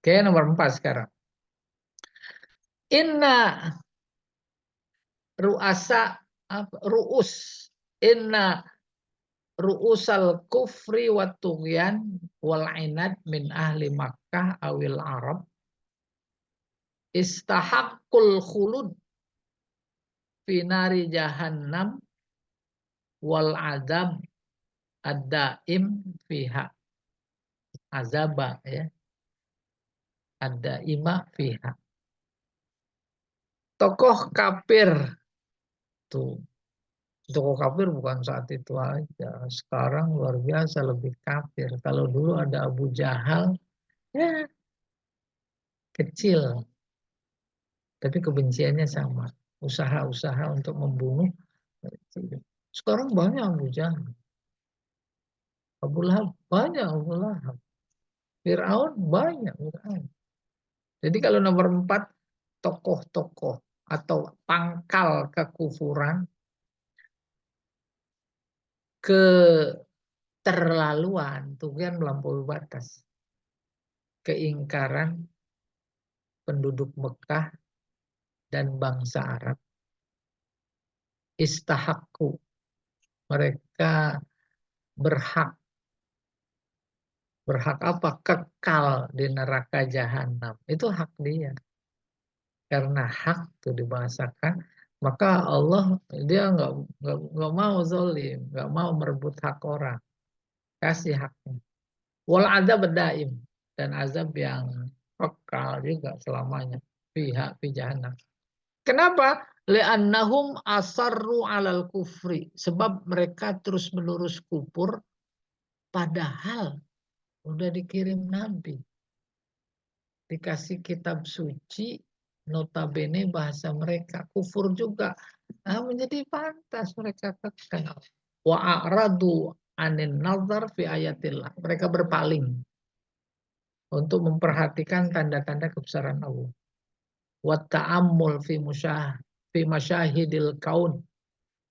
[SPEAKER 1] Oke, nomor 4 sekarang. Inna ru'asa ru'us inna ru'usal kufri wa tughyan wal inad min ahli Makkah awil Arab istahaqqul khulud fi nari jahannam wal azab ad-daim fiha. Azaba, ya, ad-daima fiha. Tokoh kafir tuh. Tokoh kafir bukan saat itu aja. Sekarang luar biasa lebih kafir. Kalau dulu ada Abu Jahal, ya kecil. Tapi kebenciannya sama. Usaha-usaha untuk membunuh. Sekarang banyak Abu Jahal. Abu Lahab banyak Abu Lahab. Fir'aun banyak Fir'aun. Jadi kalau nomor 4, tokoh-tokoh atau pangkal kekufuran, keterlaluan, tuh kan melampaui batas. Keingkaran penduduk Mekah dan bangsa Arab, istahakku, mereka berhak apa? Kekal di neraka jahanam. Itu hak dia. Karena hak itu dibahasakan, maka Allah dia nggak mau zalim, nggak mau merebut hak orang, kasih haknya. Wal azab daim, dan azab yang kekal juga selamanya. Pihak fi jahannam. Kenapa? Li'annahum asarru alal kufri. Sebab mereka terus menerus kufur padahal udah dikirim nabi. Dikasih kitab suci, notabene bahasa mereka. Kufur juga. Menjadi pantas mereka kekal. Wa a'radu anin nazar fi ayatillah. Mereka berpaling untuk memperhatikan tanda-tanda kebesaran Allah. Wa ta'ammul fi masyahidil kaun,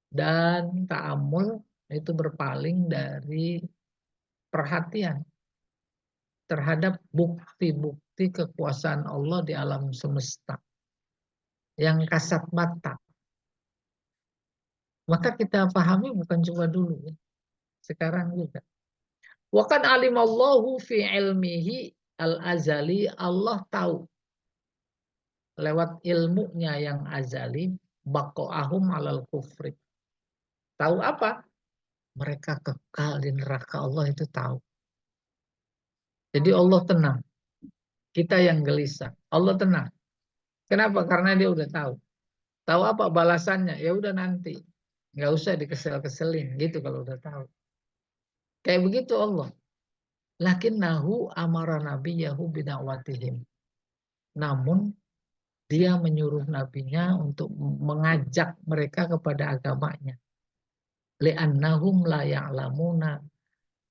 [SPEAKER 1] dan ta'ammul itu berpaling dari perhatian terhadap bukti-bukti kekuasaan Allah di alam semesta yang kasat mata. Maka kita pahami bukan cuma dulu ya, sekarang juga. Wa qad alimallahu fi ilmihi al-azali, Allah tahu lewat ilmunya yang azali, baqa'ahum alal kufri. Tahu apa? Mereka kekal di neraka, Allah itu tahu. Jadi Allah tenang. Kita yang gelisah. Allah tenang. Kenapa? Karena dia udah tahu. Tahu apa balasannya? Ya udah nanti. Nggak usah dikesel-keselin gitu kalau udah tahu. Kayak begitu Allah. Lakinnahu amara nabiyahu bida'watihim. Namun dia menyuruh nabinya untuk mengajak mereka kepada agamanya. Li'annahum la ya'lamuna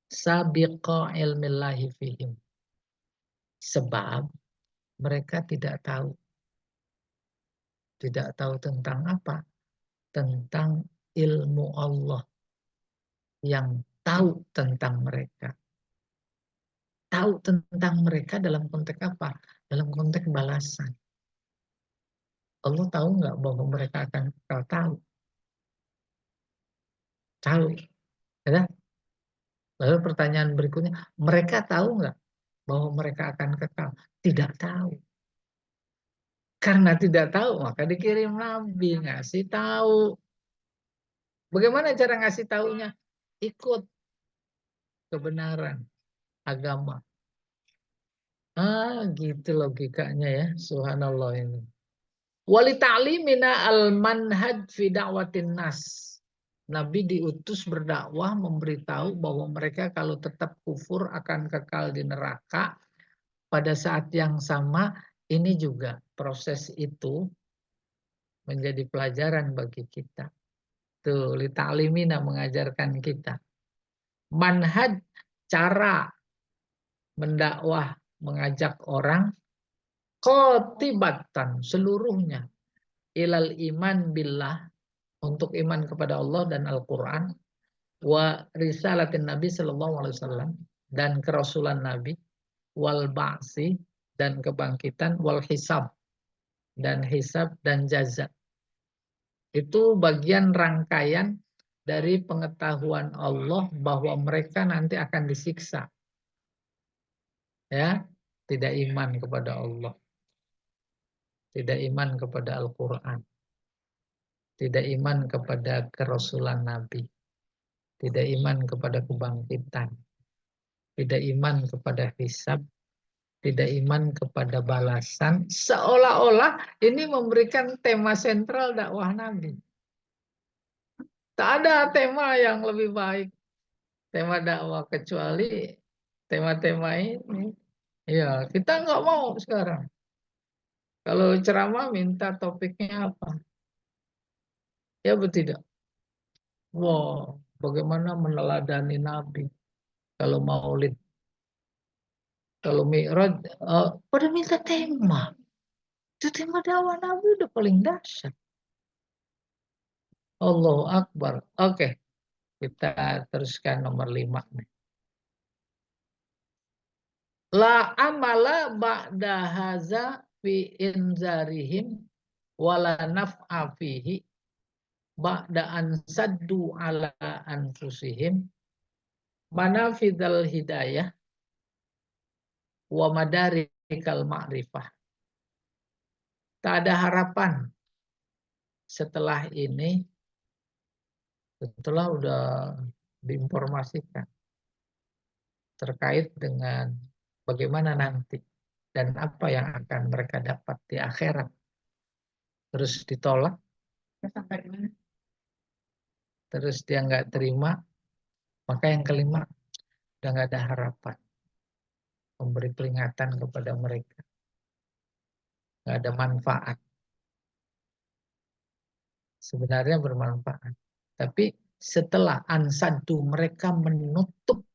[SPEAKER 1] sabiqa ilmillahi fihim. Sebab mereka tidak tahu. Tidak tahu tentang apa? Tentang ilmu Allah yang tahu tentang mereka. Tahu tentang mereka dalam konteks apa? Dalam konteks balasan. Allah tahu nggak bahwa mereka akan kekal? Tahu. Tahu. Ya? Lalu pertanyaan berikutnya, mereka tahu nggak bahwa mereka akan kekal? Tidak tahu. Karena tidak tahu, maka dikirim Nabi ngasih tahu. Bagaimana cara ngasih tahunya? Ikut kebenaran agama. Gitu logikanya ya. Subhanallah ini. Wali ta'limina al-manhaj fi da'watin nas. Nabi diutus berdakwah memberitahu bahwa mereka kalau tetap kufur akan kekal di neraka. Pada saat yang sama ini juga proses itu menjadi pelajaran bagi kita. Tuh, li ta'limina mengajarkan kita. Manhaj, cara mendakwah, mengajak orang qatibatan seluruhnya ilal iman billah, untuk iman kepada Allah dan Al-Qur'an, wa risalatin Nabi sallallahu alaihi wasallam, dan kerasulan Nabi, wal ba'si, dan kebangkitan, wal hisab, dan hisab dan jaza. Itu bagian rangkaian dari pengetahuan Allah bahwa mereka nanti akan disiksa. Ya, tidak iman kepada Allah. Tidak iman kepada Al-Qur'an. Tidak iman kepada kerasulan Nabi. Tidak iman kepada kebangkitan. Tidak iman kepada hisab. Tidak iman kepada balasan. Seolah-olah ini memberikan tema sentral dakwah Nabi. Tak ada tema yang lebih baik tema dakwah kecuali tema-tema ini. Ya, kita nggak mau sekarang. Kalau ceramah minta topiknya apa? Ya betul tidak? Wow, bagaimana meneladani Nabi kalau Maulid, kalau Mi'raj, pada minta tema. Itu tema dakwah Nabi udah paling dahsyat. Allahu Akbar. Oke. Kita teruskan nomor 5 nih. La amala ba'da haza fi inzarihim wala naf'a fihi ba'da an saddu ala anfusihim manafidal hidayah wa madarikal ma'rifah. Tak ada harapan setelah ini, setelah udah diinformasikan terkait dengan bagaimana nanti dan apa yang akan mereka dapat di akhirat. Terus ditolak, terus dia nggak terima, maka yang kelima udah nggak ada harapan. Memberi peringatan kepada mereka, nggak ada manfaat. Sebenarnya bermanfaat, tapi setelah ansadu mereka menutup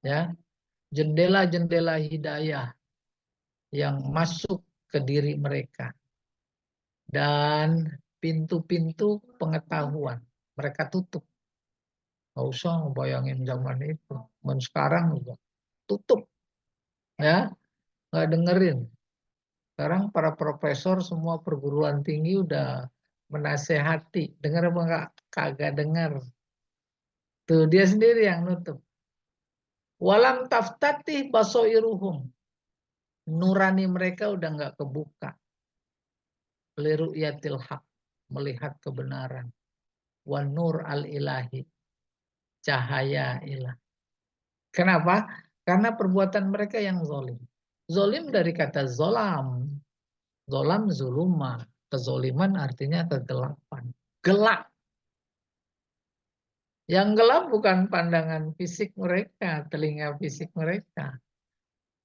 [SPEAKER 1] ya jendela-jendela hidayah yang masuk ke diri mereka dan pintu-pintu pengetahuan mereka tutup. Nggak usah bayangin zaman itu, sekarang juga tutup ya, nggak dengerin. Sekarang para profesor semua perguruan tinggi udah menasehati, dengar apa enggak? Kagak dengar. Tuh dia sendiri yang nutup. Walam taftatih basoiruhum. Nurani mereka udah nggak kebuka. Liru'yatil haq. Melihat kebenaran. Wan nur al-ilahi. Cahaya ilah. Kenapa? Karena perbuatan mereka yang zolim. Zolim dari kata zolam. Zolam zuluma. Kezoliman artinya kegelapan. Gelap. Yang gelap bukan pandangan fisik mereka, telinga fisik mereka.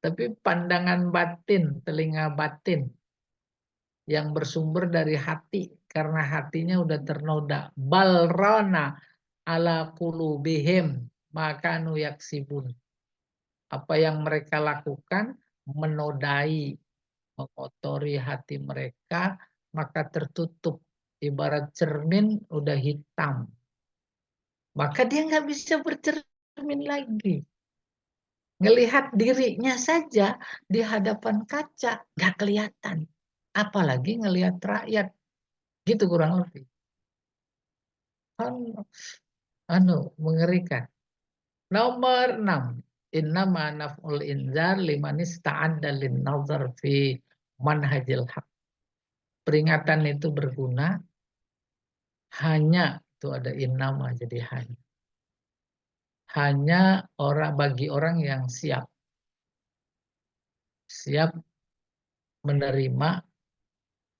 [SPEAKER 1] Tapi pandangan batin, telinga batin. Yang bersumber dari hati. Karena hatinya udah ternoda. Balrona ala kulubihim makanu yaksibun. Apa yang mereka lakukan menodai, mengotori hati mereka, maka tertutup. Ibarat cermin udah hitam. Maka dia nggak bisa bercermin lagi. Ngelihat dirinya saja di hadapan kaca nggak kelihatan. Apalagi ngelihat rakyat. Gitu kurang lebih. Mengerikan. Nomor 6. Innama naf'ul inzar liman ista'adda lin nazar fi manhajil haq. Peringatan itu berguna hanya, itu ada innama jadi hanya. Hanya bagi orang yang siap menerima,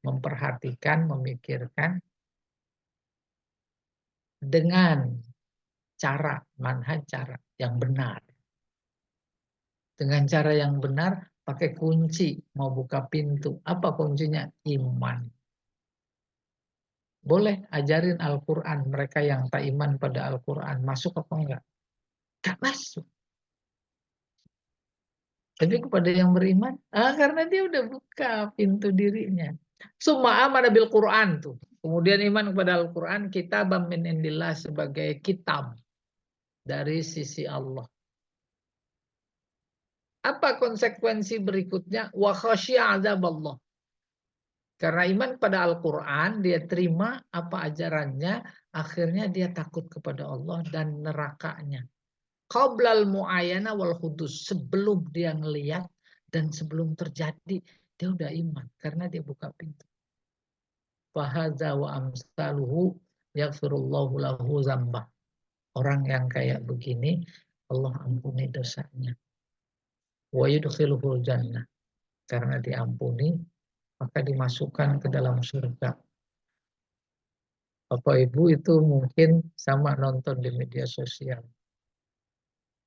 [SPEAKER 1] memperhatikan, memikirkan dengan manhaj cara yang benar. Dengan cara yang benar, pakai kunci, mau buka pintu. Apa kuncinya? Iman. Boleh ajarin Al-Quran. Mereka yang tak iman pada Al-Quran. Masuk apa enggak? Tak masuk. Tapi kepada yang beriman, karena dia udah buka pintu dirinya. Summa amana bil Quran tuh. Kemudian iman kepada Al-Quran, kitabam min indillah sebagai kitab dari sisi Allah. Apa konsekuensi berikutnya? Wa khasyi'a azaballah. Karena iman pada Al-Quran, dia terima apa ajarannya, akhirnya dia takut kepada Allah dan nerakanya. Qablal mu'ayana wal hudus. Sebelum dia ngelihat dan sebelum terjadi, dia udah iman. Karena dia buka pintu. Fahadza wa amsaluhu yaghfirullahu lahu zambah. Orang yang kayak begini, Allah ampuni dosanya. Wa yudkhiluhul jannah. Karena diampuni, maka dimasukkan ke dalam surga. Bapak Ibu itu mungkin sama nonton di media sosial.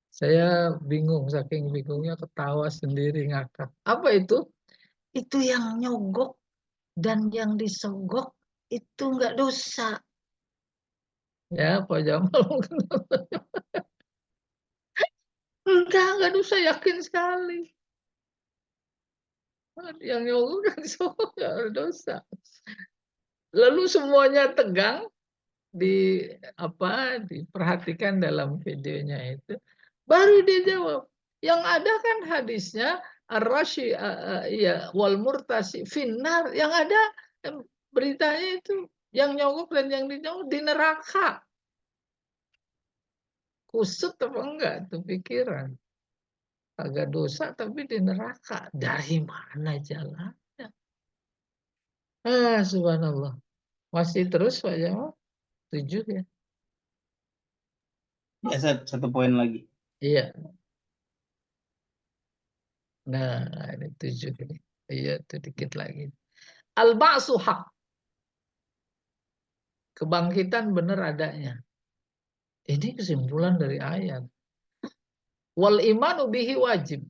[SPEAKER 1] Saya bingung, saking bingungnya ketawa sendiri ngakak. Apa itu? Itu yang nyogok dan yang disogok itu nggak dosa. Ya, Pak Jamal mungkin. Enggak dosa, yakin sekali. Yang nyogok dan disogok nggak dosa. Lalu semuanya tegang, diperhatikan dalam videonya itu, baru dia jawab. Yang ada kan hadisnya ar-rashi ya wal murtasi finnar. Yang ada beritanya itu yang nyogok dan yang dinyogok di neraka. Kusut apa enggak tuh pikiran? Agak dosa tapi di neraka. Dari mana jalannya? Subhanallah. Masih terus Pak Jamal? 7 ya?
[SPEAKER 2] Ya, satu poin lagi.
[SPEAKER 1] Iya. Nah, ini 7 ini. Iya, itu dikit lagi. Al-ba'su haq. Kebangkitan benar adanya. Ini kesimpulan dari ayat. Wal imanu bihi wajib.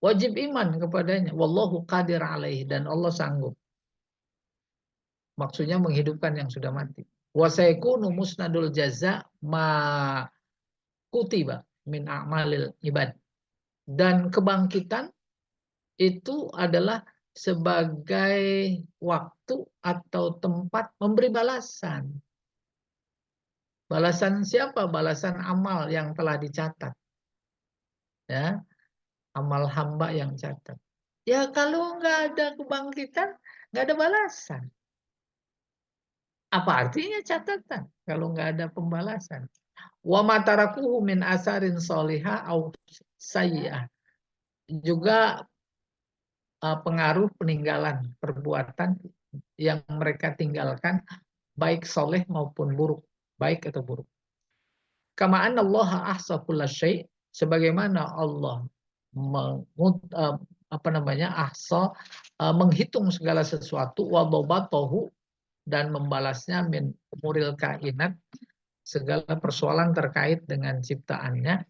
[SPEAKER 1] Wajib iman kepadanya. Wallahu qadir alaihi. Dan Allah sanggup. Maksudnya menghidupkan yang sudah mati. Wa sayakunu musnadul jaza ma kutiba min a'malil ibad. Dan kebangkitan itu adalah sebagai waktu atau tempat memberi balasan. Balasan siapa? Balasan amal yang telah dicatat. Ya, amal hamba yang catat. Ya kalau nggak ada kebangkitan, nggak ada balasan. Apa artinya catatan kalau nggak ada pembalasan? Wa matarakuhu min asarin solihah au sayyi'ah. Juga pengaruh peninggalan perbuatan yang mereka tinggalkan baik soleh maupun buruk, baik atau buruk. Kama anna Allah ahsa kullasyai, sebagaimana Allah ahsa menghitung segala sesuatu wa dhabatahu, dan membalasnya min umuril kainat, segala persoalan terkait dengan ciptaannya,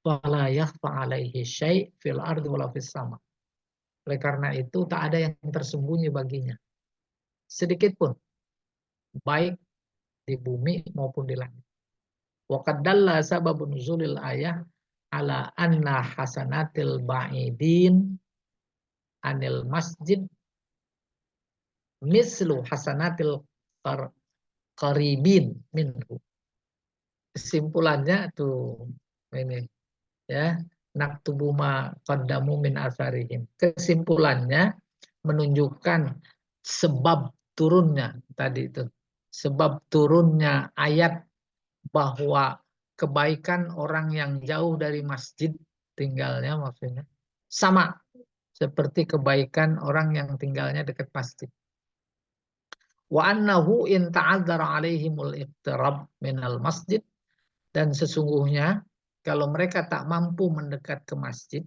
[SPEAKER 1] wala yakhfa alaihi syai' fil ardi wala fis sama. Oleh karena itu tak ada yang tersembunyi baginya sedikit pun, baik di bumi maupun di langit. Wa qad dalla sababun nuzulil ayah ala anna hasanatil ba'idin anil masjid mislu hasanatil qaribin minhu. Kesimpulannya tuh ini ya, naktubu ma qaddamu min asarihim. Kesimpulannya menunjukkan sebab turunnya tadi itu. Sebab turunnya ayat bahwa kebaikan orang yang jauh dari masjid tinggalnya, maksudnya sama seperti kebaikan orang yang tinggalnya dekat masjid. Wa annahu in ta'adzara alaihimul iqtirab minal masjid, dan sesungguhnya kalau mereka tak mampu mendekat ke masjid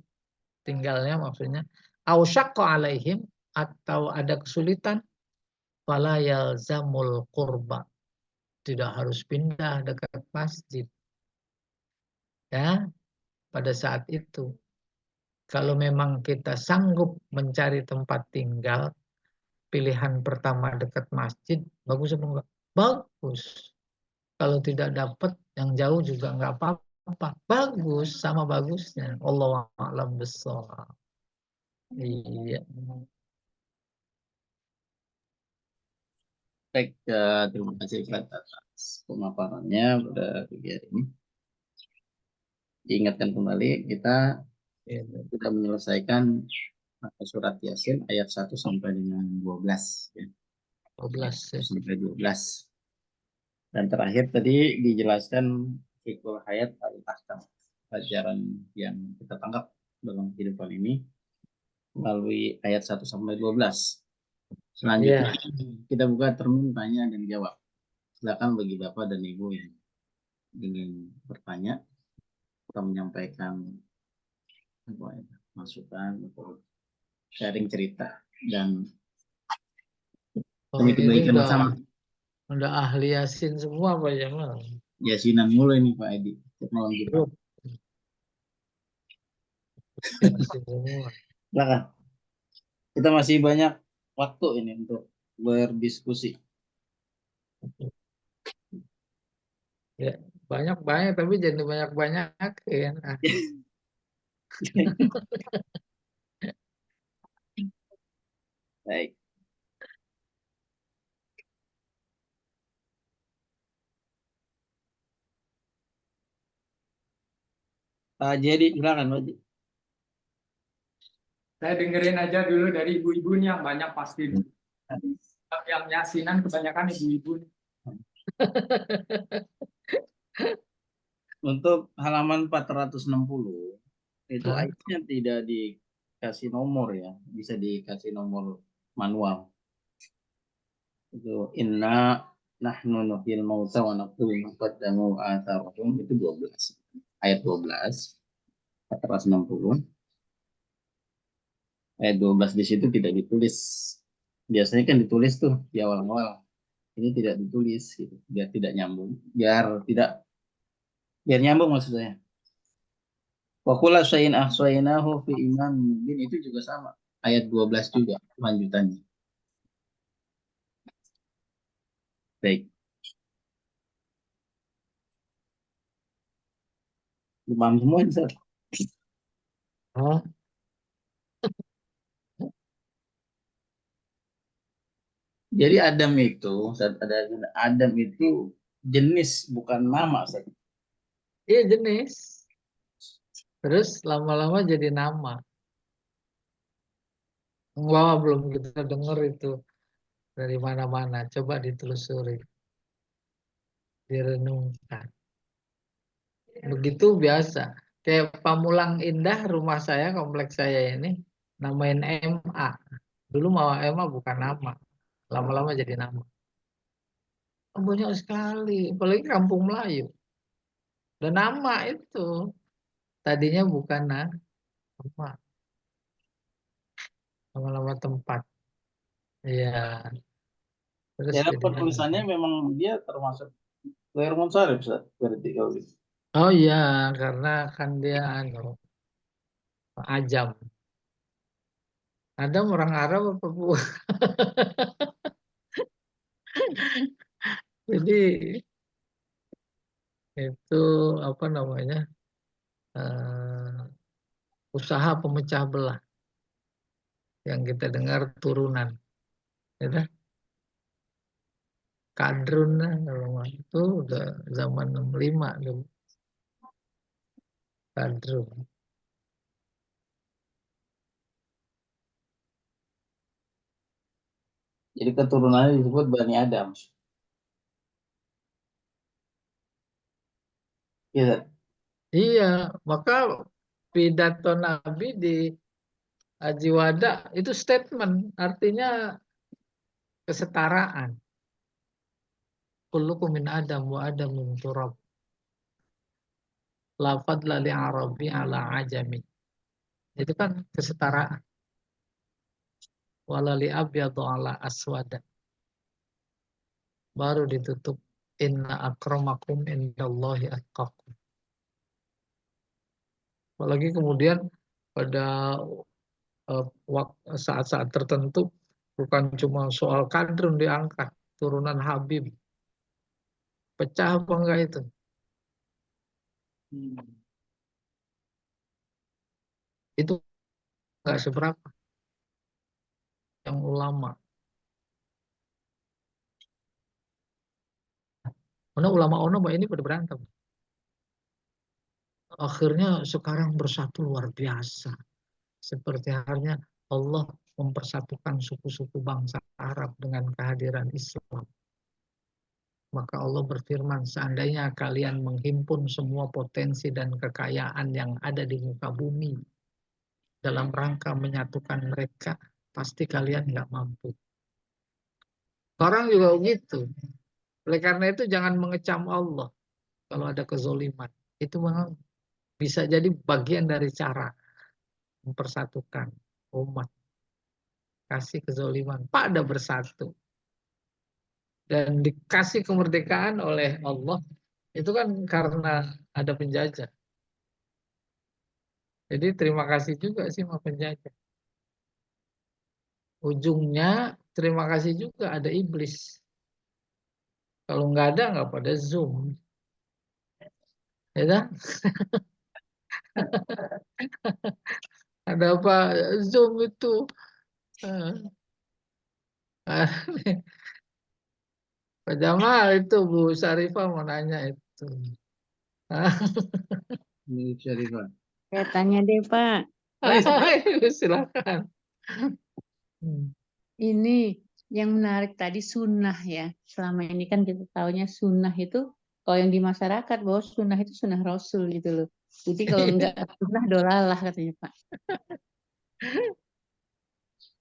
[SPEAKER 1] tinggalnya, maksudnya au syaqqa alaihim, atau ada kesulitan, fala yalzamul qurba, tidak harus pindah dekat masjid. Ya, pada saat itu kalau memang kita sanggup mencari tempat tinggal, pilihan pertama dekat masjid, bagus apa enggak? Bagus. Kalau tidak dapat yang jauh juga enggak apa-apa. Bagus, sama bagusnya. Allahu a'lam bishawab. Iya.
[SPEAKER 2] Baik, terima kasih Ustaz atas pemaparannya pada pagi hari ini. Diingatkan kembali, kita
[SPEAKER 1] Iya.
[SPEAKER 2] sudah menyelesaikan surat Yasin ayat 1 sampai dengan 12. Ya.
[SPEAKER 1] 12 ya.
[SPEAKER 2] Sampai 12. Dan terakhir tadi dijelaskan fikul hayat al-ahkam, pelajaran yang kita tangkap dalam kehidupan ini melalui ayat 1 sampai 12. Selanjutnya kita buka termin tanya dan jawab. Silakan bagi Bapak dan Ibu yang ingin bertanya atau menyampaikan masukan atau sharing cerita dan demi kebaikan bersama.
[SPEAKER 1] Udah ahli Yasin semua Pak Jamal.
[SPEAKER 2] Yasinan mulu ini Pak Edi. Malam Jumat.
[SPEAKER 1] Yasin semua.
[SPEAKER 2] Silakan. Kita masih banyak waktu ini untuk berdiskusi.
[SPEAKER 1] Ya, banyak-banyak tapi jadi banyak-banyak ya.
[SPEAKER 2] Baik. Jadi silakan Pak Haji.
[SPEAKER 3] Saya dengerin aja dulu dari ibu-ibu nih yang banyak pasti. Yang yasinan kebanyakan ibu-ibu.
[SPEAKER 2] Untuk halaman 460 itu
[SPEAKER 1] Hah?
[SPEAKER 2] ayatnya tidak dikasih nomor ya, bisa dikasih nomor manual. Itu inna nahnu nuhyil mauta wa naktubu ma qaddamu wa atharahum itu 12. Ayat 12 460. Ayat 12 di situ tidak ditulis. Biasanya kan ditulis tuh di awal-awal. Ini tidak ditulis gitu, biar tidak nyambung, biar nyambung maksud saya. Wa kulla syai'in ahsaynahu fi imamin mubin itu juga sama. Ayat 12 juga lanjutannya. Baik. Paham semua Ustaz?
[SPEAKER 1] Oh,
[SPEAKER 2] Jadi Adam itu, Ustaz, Adam itu jenis bukan nama, Ustaz.
[SPEAKER 1] iya jenis. Terus lama-lama jadi nama. Wah, belum kita dengar itu dari mana-mana. Coba ditelusuri, direnungkan. Begitu biasa. Kayak Pamulang Indah, rumah saya, kompleks saya ini, namain MA. Dulu Mawar Emma bukan nama. Lama-lama jadi nama. Banyak sekali, apalagi kampung Melayu. Dan nama itu tadinya bukan nama, nama-nama tempat. Iya, terus
[SPEAKER 2] Ya,
[SPEAKER 1] jadi nama.
[SPEAKER 2] penulisannya memang dia termasuk Khair Munsharif, Ustaz. Berarti kalau gitu.
[SPEAKER 1] Oh iya, karena kan dia ajam. Ada orang Arab apa bu? Jadi itu apa namanya, eh, usaha pemecah belah yang kita dengar turunan. Ya, Kadrun lah, kalau itu udah zaman 65 dulu. Kadrun.
[SPEAKER 2] Jadi keturunannya disebut Bani Adam. Iya,
[SPEAKER 1] Iya, maka pidato Nabi di Haji Wada itu statement, artinya kesetaraan. Kullukum min Adam wa Adam min turab. La fadla li Arabi ala ajami. Itu kan kesetaraan. Wala li abyadu ala aswada. Baru ditutup inna akramakum indallahi atqakum. Apalagi kemudian pada saat-saat tertentu bukan cuma soal kadrun diangkat, turunan Habib. Pecah apa enggak itu? Itu enggak seberapa yang ulama. Karena ulama ini pada berantem. Akhirnya sekarang bersatu luar biasa. Seperti halnya Allah mempersatukan suku-suku bangsa Arab dengan kehadiran Islam. Maka Allah berfirman, seandainya kalian menghimpun semua potensi dan kekayaan yang ada di muka bumi dalam rangka menyatukan mereka, pasti kalian nggak mampu. Orang juga begitu. Oleh karena itu jangan mengecam Allah kalau ada kezoliman. Itu memang bisa jadi bagian dari cara mempersatukan umat. Kasih kezoliman pada bersatu. Dan dikasih kemerdekaan oleh Allah, itu kan karena ada penjajah. Jadi terima kasih juga sih sama penjajah. Ujungnya terima kasih juga ada iblis. Kalau nggak ada nggak pada Zoom. Ya kan? Ada apa Zoom itu? Eh, Pak Jamal itu Bu Sarifah mau nanya itu.
[SPEAKER 2] Ini Syarifah.
[SPEAKER 4] Saya tanya deh Pak,
[SPEAKER 1] Ayo, silakan. Hmm.
[SPEAKER 4] ini yang menarik tadi sunnah ya. Selama ini kan kita taunya sunnah itu, kalau yang di masyarakat bahwa sunnah itu sunnah Rasul gitu loh. Jadi kalau enggak sunnah dolalah katanya Pak.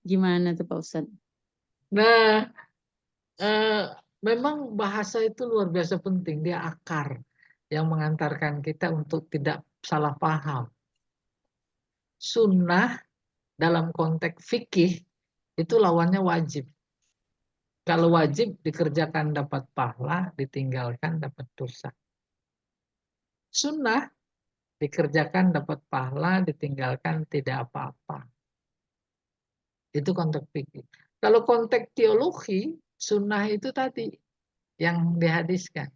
[SPEAKER 4] Gimana tuh Pak Ustadz?
[SPEAKER 1] Nah, memang bahasa itu luar biasa penting. Dia akar yang mengantarkan kita untuk tidak salah paham. Sunnah dalam konteks fikih itu lawannya wajib. Kalau wajib dikerjakan dapat pahala, ditinggalkan dapat dosa. Sunnah dikerjakan dapat pahala, ditinggalkan tidak apa-apa. Itu konteks fikih. Kalau konteks teologi, sunnah itu tadi yang dihadiskan.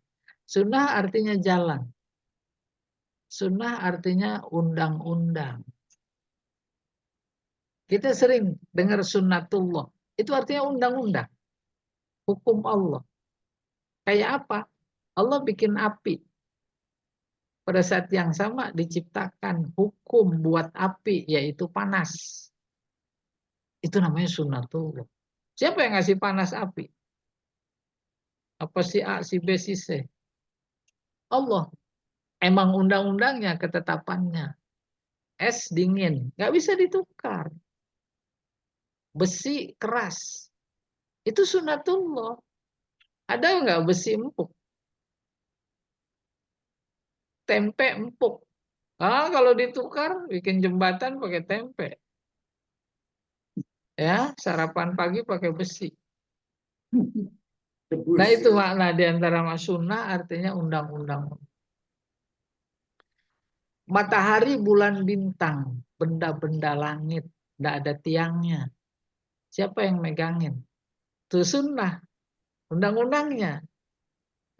[SPEAKER 1] Sunnah artinya jalan. Sunnah artinya undang-undang. Kita sering dengar sunnatullah. Itu artinya undang-undang. Hukum Allah. Kayak apa? Allah bikin api. Pada saat yang sama diciptakan hukum buat api, yaitu panas. Itu namanya sunnatullah. Siapa yang ngasih panas api? Apa si A, si B, si C? Allah. Emang undang-undangnya, ketetapannya. Es dingin, nggak bisa ditukar. Besi keras. Itu sunnatullah. Ada nggak besi empuk? Tempe empuk. Kalau ditukar, bikin jembatan pakai tempe. Ya, sarapan pagi pakai besi. Nah, itu makna di antara sunnah artinya undang-undang. Matahari, bulan, bintang, benda-benda langit, tidak ada tiangnya. Siapa yang megangin? Itu sunnah, undang-undangnya.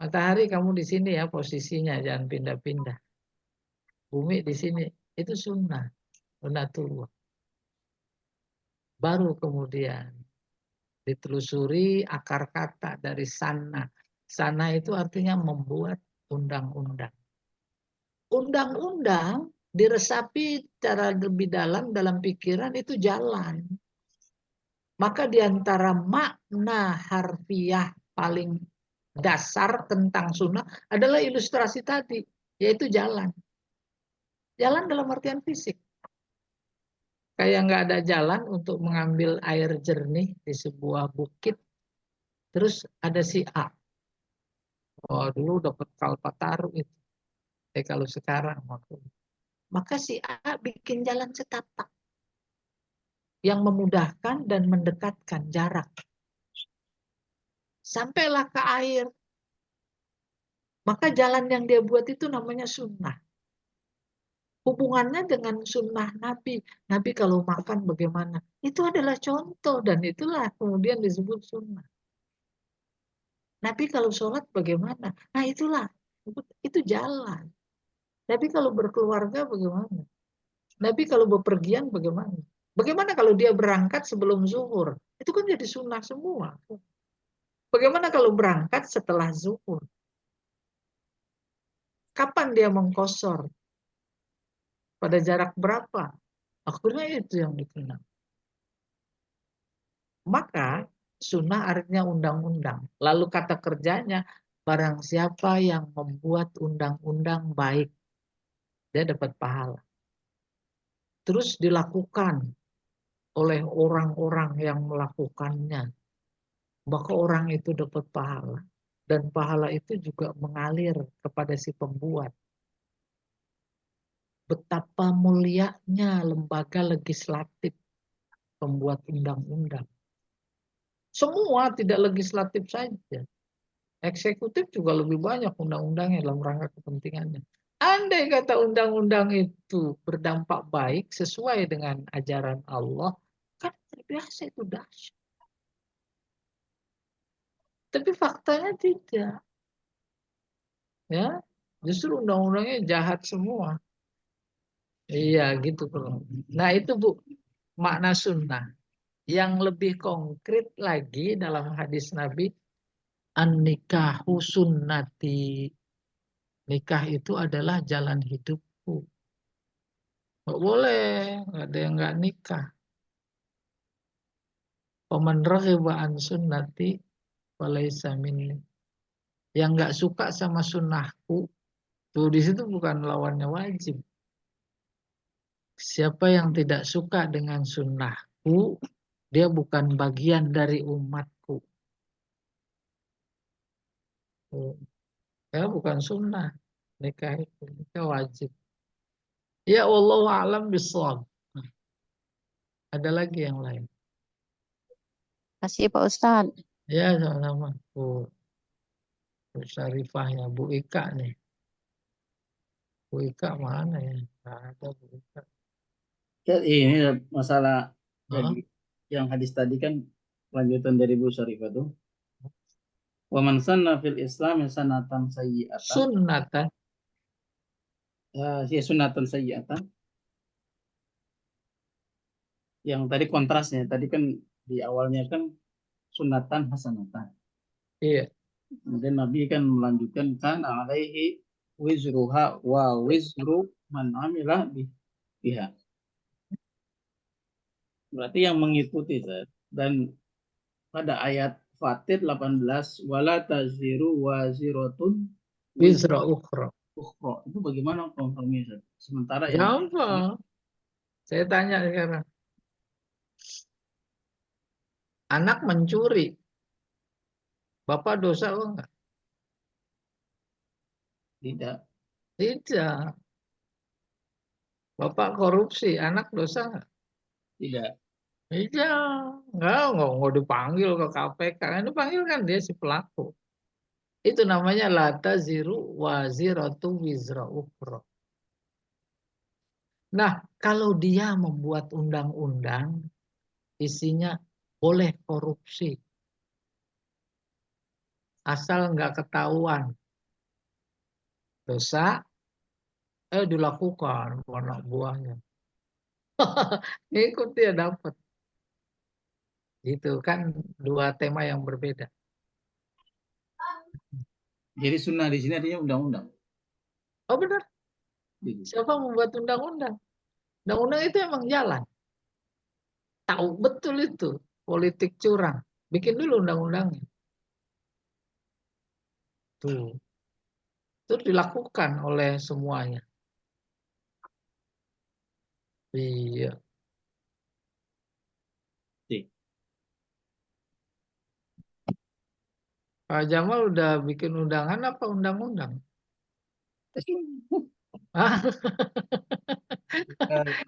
[SPEAKER 1] Matahari kamu di sini ya posisinya, jangan pindah-pindah. Bumi di sini, itu sunnah, sunnatullah. Baru kemudian ditelusuri akar kata dari sana. Sana itu artinya membuat undang-undang. Undang-undang diresapi secara lebih dalam pikiran itu jalan. Maka di antara makna harfiah paling dasar tentang sunnah adalah ilustrasi tadi, yaitu jalan. Jalan dalam artian fisik. Kayak nggak ada jalan untuk mengambil air jernih di sebuah bukit. Terus ada si A. Oh, dulu dapat Kalpataru itu. Kalau sekarang maka si A bikin jalan setapak yang memudahkan dan mendekatkan jarak. Sampailah ke air. Maka jalan yang dia buat itu namanya sunnah. Hubungannya dengan sunnah Nabi. Nabi kalau makan bagaimana? Itu adalah contoh dan itulah kemudian disebut sunnah. Nabi kalau sholat bagaimana? Nah itulah, itu jalan. Nabi kalau berkeluarga bagaimana? Nabi kalau bepergian bagaimana? Bagaimana kalau dia berangkat sebelum zuhur? Itu kan jadi sunnah semua. Bagaimana kalau berangkat setelah zuhur? Kapan dia mengqashar? Pada jarak berapa? Akhirnya itu yang dikenal. Maka sunnah artinya undang-undang. Lalu kata kerjanya, barang siapa yang membuat undang-undang baik, dia dapat pahala. Terus dilakukan oleh orang-orang yang melakukannya. Maka orang itu dapat pahala. Dan pahala itu juga mengalir kepada si pembuat. Betapa mulianya lembaga legislatif pembuat undang-undang. Semua tidak legislatif saja. Eksekutif juga lebih banyak undang-undangnya dalam rangka kepentingannya. Andai kata undang-undang itu berdampak baik sesuai dengan ajaran Allah, kan terbiasa itu dahsyat. Tapi faktanya tidak. Ya, justru undang-undangnya jahat semua. Iya, gitu. Nah, itu Bu, makna sunnah. Yang lebih konkret lagi dalam hadis Nabi, an-nikahu sunnati. Nikah itu adalah jalan hidupku. Nggak boleh, nggak ada yang nggak nikah. Faman raghiba an sunnati falaysa minni. Yang nggak suka sama sunnahku, tuh di situ bukan lawannya wajib. Siapa yang tidak suka dengan sunnahku, dia bukan bagian dari umatku. Tuh. Ya bukan sunnah. Nikah itu nikah wajib. Ya wallahu a'lam bishawab. Ada lagi yang lain.
[SPEAKER 4] Kasih Pak Ustadz.
[SPEAKER 1] Ya sama-sama. Bu Syarifah ya, Bu Ika nih. Bu Ika mana ya? Nggak ada Bu Ika.
[SPEAKER 2] Ini masalah
[SPEAKER 1] Hah?
[SPEAKER 2] jadi yang hadis tadi kan lanjutan dari Bu Syarifah tuh. Wa man sanna fil Islam sanatan sayyi'atan.
[SPEAKER 1] Sunnatan.
[SPEAKER 2] Ya sunnatan sayyi'atan. Yang tadi kontrasnya, tadi kan di awalnya kan sunatan hasanatan.
[SPEAKER 1] Iya.
[SPEAKER 2] Kemudian Nabi kan melanjutkan kan alaihi wizruha wa wizru man amila biha. Berarti yang mengikuti dan pada ayat Fatir 18 wala taziru waziratun
[SPEAKER 1] Wizra ukhra.
[SPEAKER 2] ukhra. Itu bagaimana komprominya? Sementara yang
[SPEAKER 1] Gampang. Saya tanya sekarang. Anak mencuri. Bapak dosa apa enggak?
[SPEAKER 2] tidak
[SPEAKER 1] Tidak. Bapak korupsi. Anak dosa enggak?
[SPEAKER 2] tidak
[SPEAKER 1] Iya. Enggak dipanggil ke KPK. Kan dipanggil kan dia si pelaku. Itu namanya la taziru waziratu wizra ukhra. Nah, kalau dia membuat undang-undang, isinya boleh korupsi. Asal nggak ketahuan. Dosa, dilakukan anak buahnya. Ikut dia dapat. Itu kan dua tema yang berbeda.
[SPEAKER 2] jadi sunnah di sini artinya undang-undang.
[SPEAKER 1] Oh benar,
[SPEAKER 2] Gitu.
[SPEAKER 1] siapa membuat undang-undang? Undang-undang itu emang jalan. Tahu betul itu, politik curang. Bikin dulu undang-undangnya. Tuh. Itu dilakukan oleh semuanya. Iya.
[SPEAKER 2] Sih.
[SPEAKER 1] Pak Jamal udah bikin undangan apa undang-undang?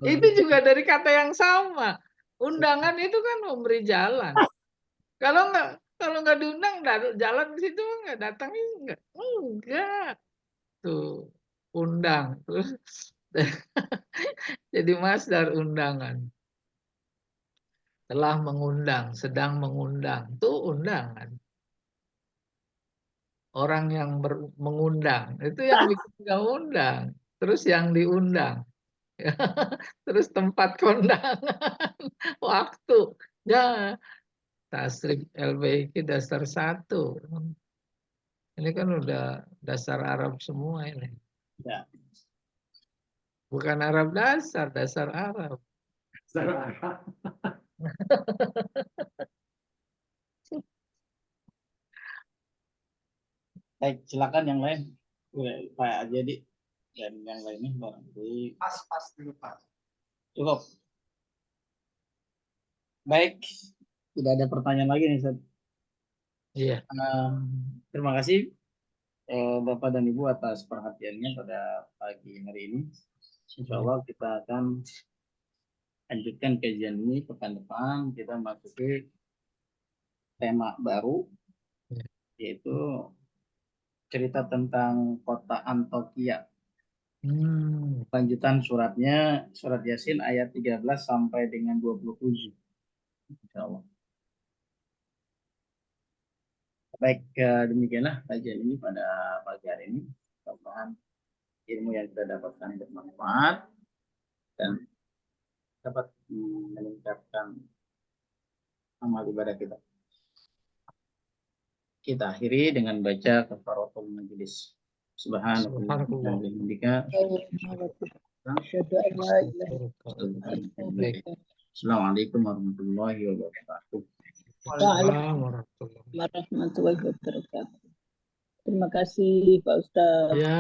[SPEAKER 1] Itu juga dari kata yang sama. Undangan itu kan memberi jalan. Kalau nggak diundang, jalan di situ nggak datang enggak. Tuh undang terus jadi masdar undangan. Telah mengundang, sedang mengundang, tuh undangan. Orang yang mengundang itu yang bikin undang-undang, terus yang diundang. Terus tempat kondangan, waktu, ya tasrif LBIQ dasar 1. Ini kan udah dasar Arab semua ini.
[SPEAKER 2] Ya.
[SPEAKER 1] Bukan Arab dasar Arab.
[SPEAKER 2] Baik, silakan yang lain. Pak Jadi dan yang lainnya barangkali
[SPEAKER 3] Pas dulu Pak.
[SPEAKER 2] cukup. Baik, tidak ada pertanyaan lagi nih, Ustaz.
[SPEAKER 1] Iya.
[SPEAKER 2] Terima kasih Bapak dan Ibu atas perhatiannya pada pagi hari ini. Insya Allah kita akan lanjutkan kajian ini pekan depan. Kita masuki tema baru, yaitu cerita tentang kota Antokia. Lanjutan suratnya, surat Yasin ayat 13 sampai dengan 27. Insya Allah. Baik, demikianlah kajian ini pada pagi hari ini. Mudah-mudahan ilmu yang kita dapatkan bermanfaat dan dapat meningkatkan amal ibadah kita. Kita akhiri dengan baca kafaratul majelis. Subhanallah.
[SPEAKER 5] Asyhadu an la ilaha
[SPEAKER 1] Baik.
[SPEAKER 2] Assalamualaikum warahmatullahi wabarakatuh.
[SPEAKER 1] Waalaikumsalam warahmatullahi
[SPEAKER 5] warahmatullahi wabarakatuh. Terima kasih Pak Ustadz.
[SPEAKER 1] Ya,